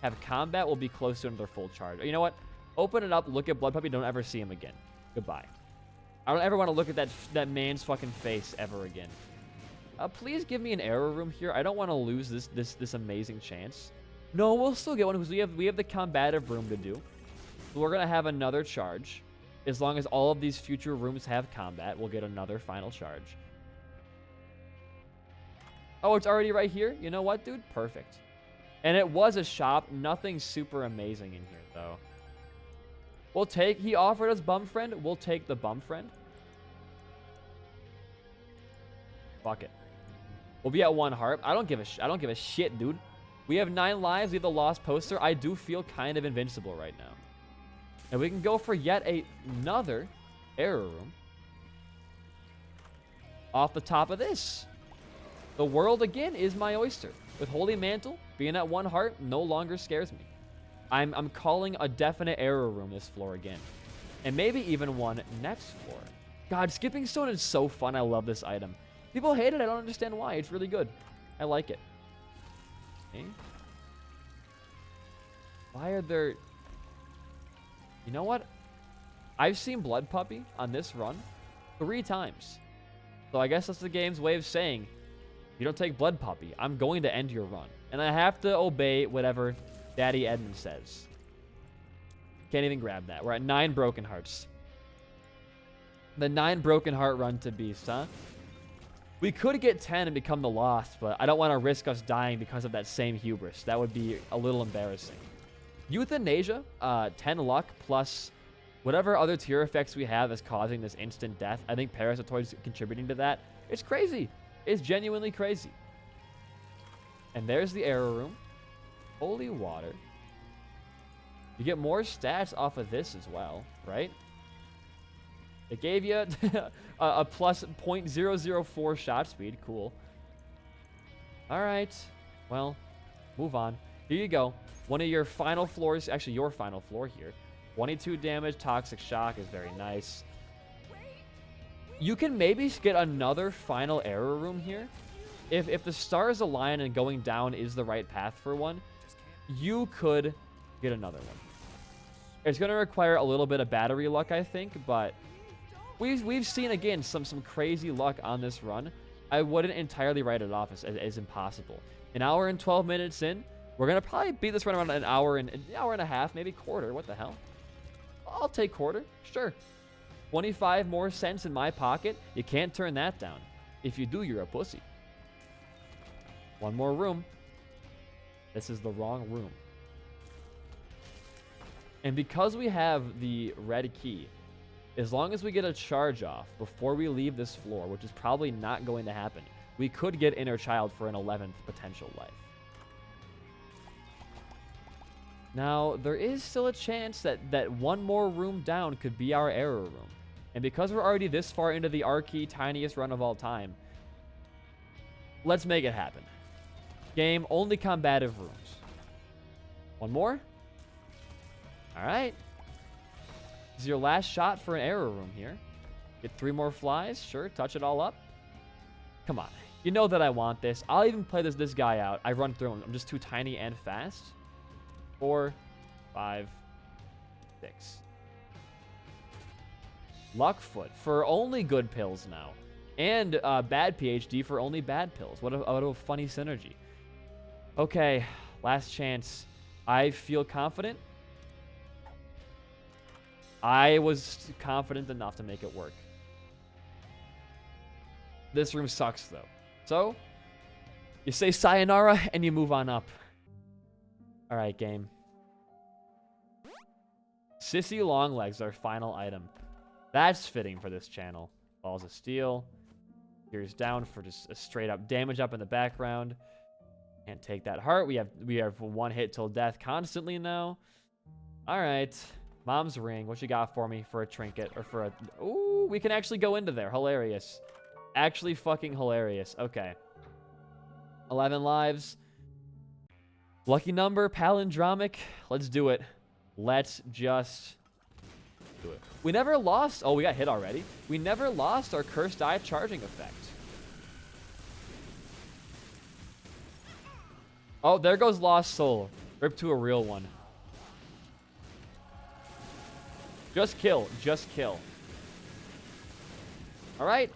have combat, will be close to another full charge. You know what? Open it up, look at Blood Puppy, don't ever see him again. Goodbye. I don't ever want to look at that man's fucking face ever again. Please give me an error room here. I don't want to lose this amazing chance. No, we'll still get one because we have the combative room to do. So we're gonna have another charge. As long as all of these future rooms have combat, we'll get another final charge. Oh, it's already right here? You know what, dude? Perfect. And it was a shop. Nothing super amazing in here, though. We'll take... He offered us Bum Friend. We'll take the Bum Friend. Fuck it. We'll be at 1 heart. I don't give a shit, dude. We have 9 lives. We have the Lost Poster. I do feel kind of invincible right now. And we can go for yet another error room. Off the top of this. The world, again, is my oyster. With Holy Mantle, being at 1 heart no longer scares me. I'm calling a definite error room this floor again. And maybe even one next floor. God, Skipping Stone is so fun. I love this item. People hate it. I don't understand why. It's really good. I like it. Okay. Why are there... You know what? I've seen Blood Puppy on this run 3 times. So I guess that's the game's way of saying, if you don't take Blood Puppy, I'm going to end your run. And I have to obey whatever Daddy Edmund says. Can't even grab that. We're at 9 broken hearts. The 9 broken heart run to Beast, huh? We could get 10 and become the Lost, but I don't want to risk us dying because of that same hubris. That would be a little embarrassing. Euthanasia, 10 luck plus whatever other tier effects we have is causing this instant death. I think Parasitoid's contributing to that. It's crazy. It's genuinely crazy. And there's the error room. Holy water. You get more stats off of this as well, right? It gave you a plus 0.004 shot speed. Cool. All right. Well, move on. Here you go. One of your final floors. Actually, your final floor here. 22 damage. Toxic Shock is very nice. You can maybe get another final error room here. If the stars align and going down is the right path for one, you could get another one. It's going to require a little bit of battery luck, I think, but we've seen, again, some crazy luck on this run. I wouldn't entirely write it off as impossible. An hour and 12 minutes in, we're going to probably beat this run around an hour and a half, maybe quarter. What the hell? I'll take quarter. Sure. 25 more cents in my pocket. You can't turn that down. If you do, you're a pussy. One more room. This is the wrong room. And because we have the red key, as long as we get a charge off before we leave this floor, which is probably not going to happen, we could get Inner Child for an 11th potential life. Now, there is still a chance that one more room down could be our error room. And because we're already this far into the R-Key tiniest run of all time, let's make it happen. Game, only combative rooms. One more? All right. This is your last shot for an error room here. Get 3 more flies. Sure, touch it all up. Come on. You know that I want this. I'll even play this guy out. I run through him. I'm just too tiny and fast. 4, 5, 6. Luckfoot for only good pills now. And bad PhD for only bad pills. What a funny synergy. Okay, last chance. I feel confident. I was confident enough to make it work. This room sucks, though. So, you say sayonara and you move on up. All right, game. Sissy Longlegs, our final item. That's fitting for this channel. Balls of Steel. Here's down for just a straight up damage up in the background. Can't take that heart. We have 1 hit till death constantly now. All right. Mom's ring. What you got for me for a trinket or for a... Ooh, we can actually go into there. Hilarious. Actually fucking hilarious. Okay. 11 lives. Lucky number, palindromic. Let's do it. Let's just do it. We never lost... Oh, we got hit already. We never lost our Cursed Eye charging effect. Oh, there goes Lost Soul. Rip to a real one. Just kill. Just kill. All right.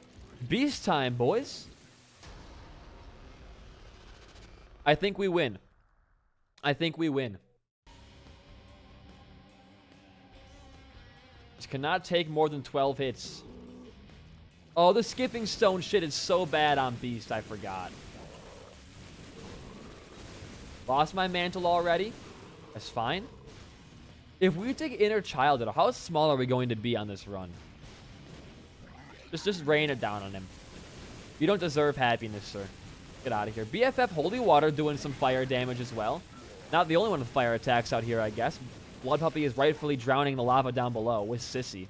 Beast time, boys. I think we win. I think we win. Just cannot take more than 12 hits. Oh, the skipping stone shit is so bad on Beast, I forgot. Lost my mantle already. That's fine. If we take Inner Child, how small are we going to be on this run? Just rain it down on him. You don't deserve happiness, sir. Get out of here. BFF Holy Water doing some fire damage as well. Not the only one with fire attacks out here, I guess. Blood Puppy is rightfully drowning the lava down below with Sissy.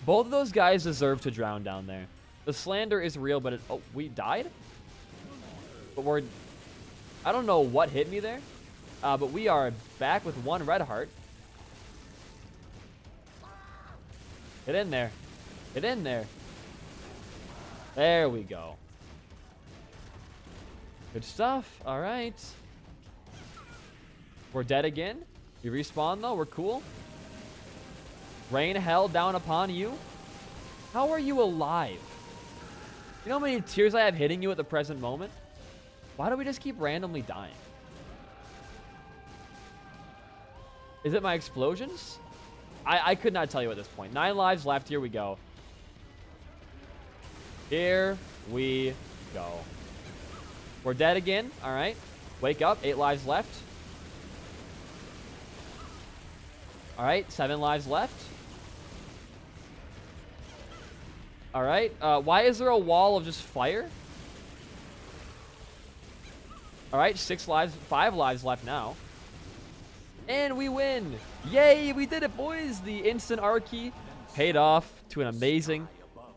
Both of those guys deserve to drown down there. The slander is real, but oh, we died? But we're... I don't know what hit me there. But we are back with 1 red heart. Get in there. Get in there. There we go. Good stuff. All right. We're dead again. You respawn, though. We're cool. Rain hell down upon you. How are you alive? You know how many tears I have hitting you at the present moment? Why do we just keep randomly dying? Is it my explosions? I could not tell you at this point. 9 lives left. Here we go. Here we go. We're dead again. All right. Wake up. 8 lives left. All right. 7 lives left. All right. Why is there a wall of just fire? All right. 6 lives. 5 lives left now. And we win. Yay, we did it, boys. The instant R key paid off to an amazing,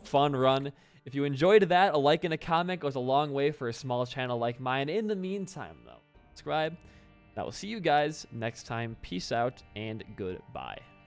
fun run. If you enjoyed that, a like and a comment goes a long way for a small channel like mine. In the meantime, though, subscribe. I will see you guys next time. Peace out and goodbye.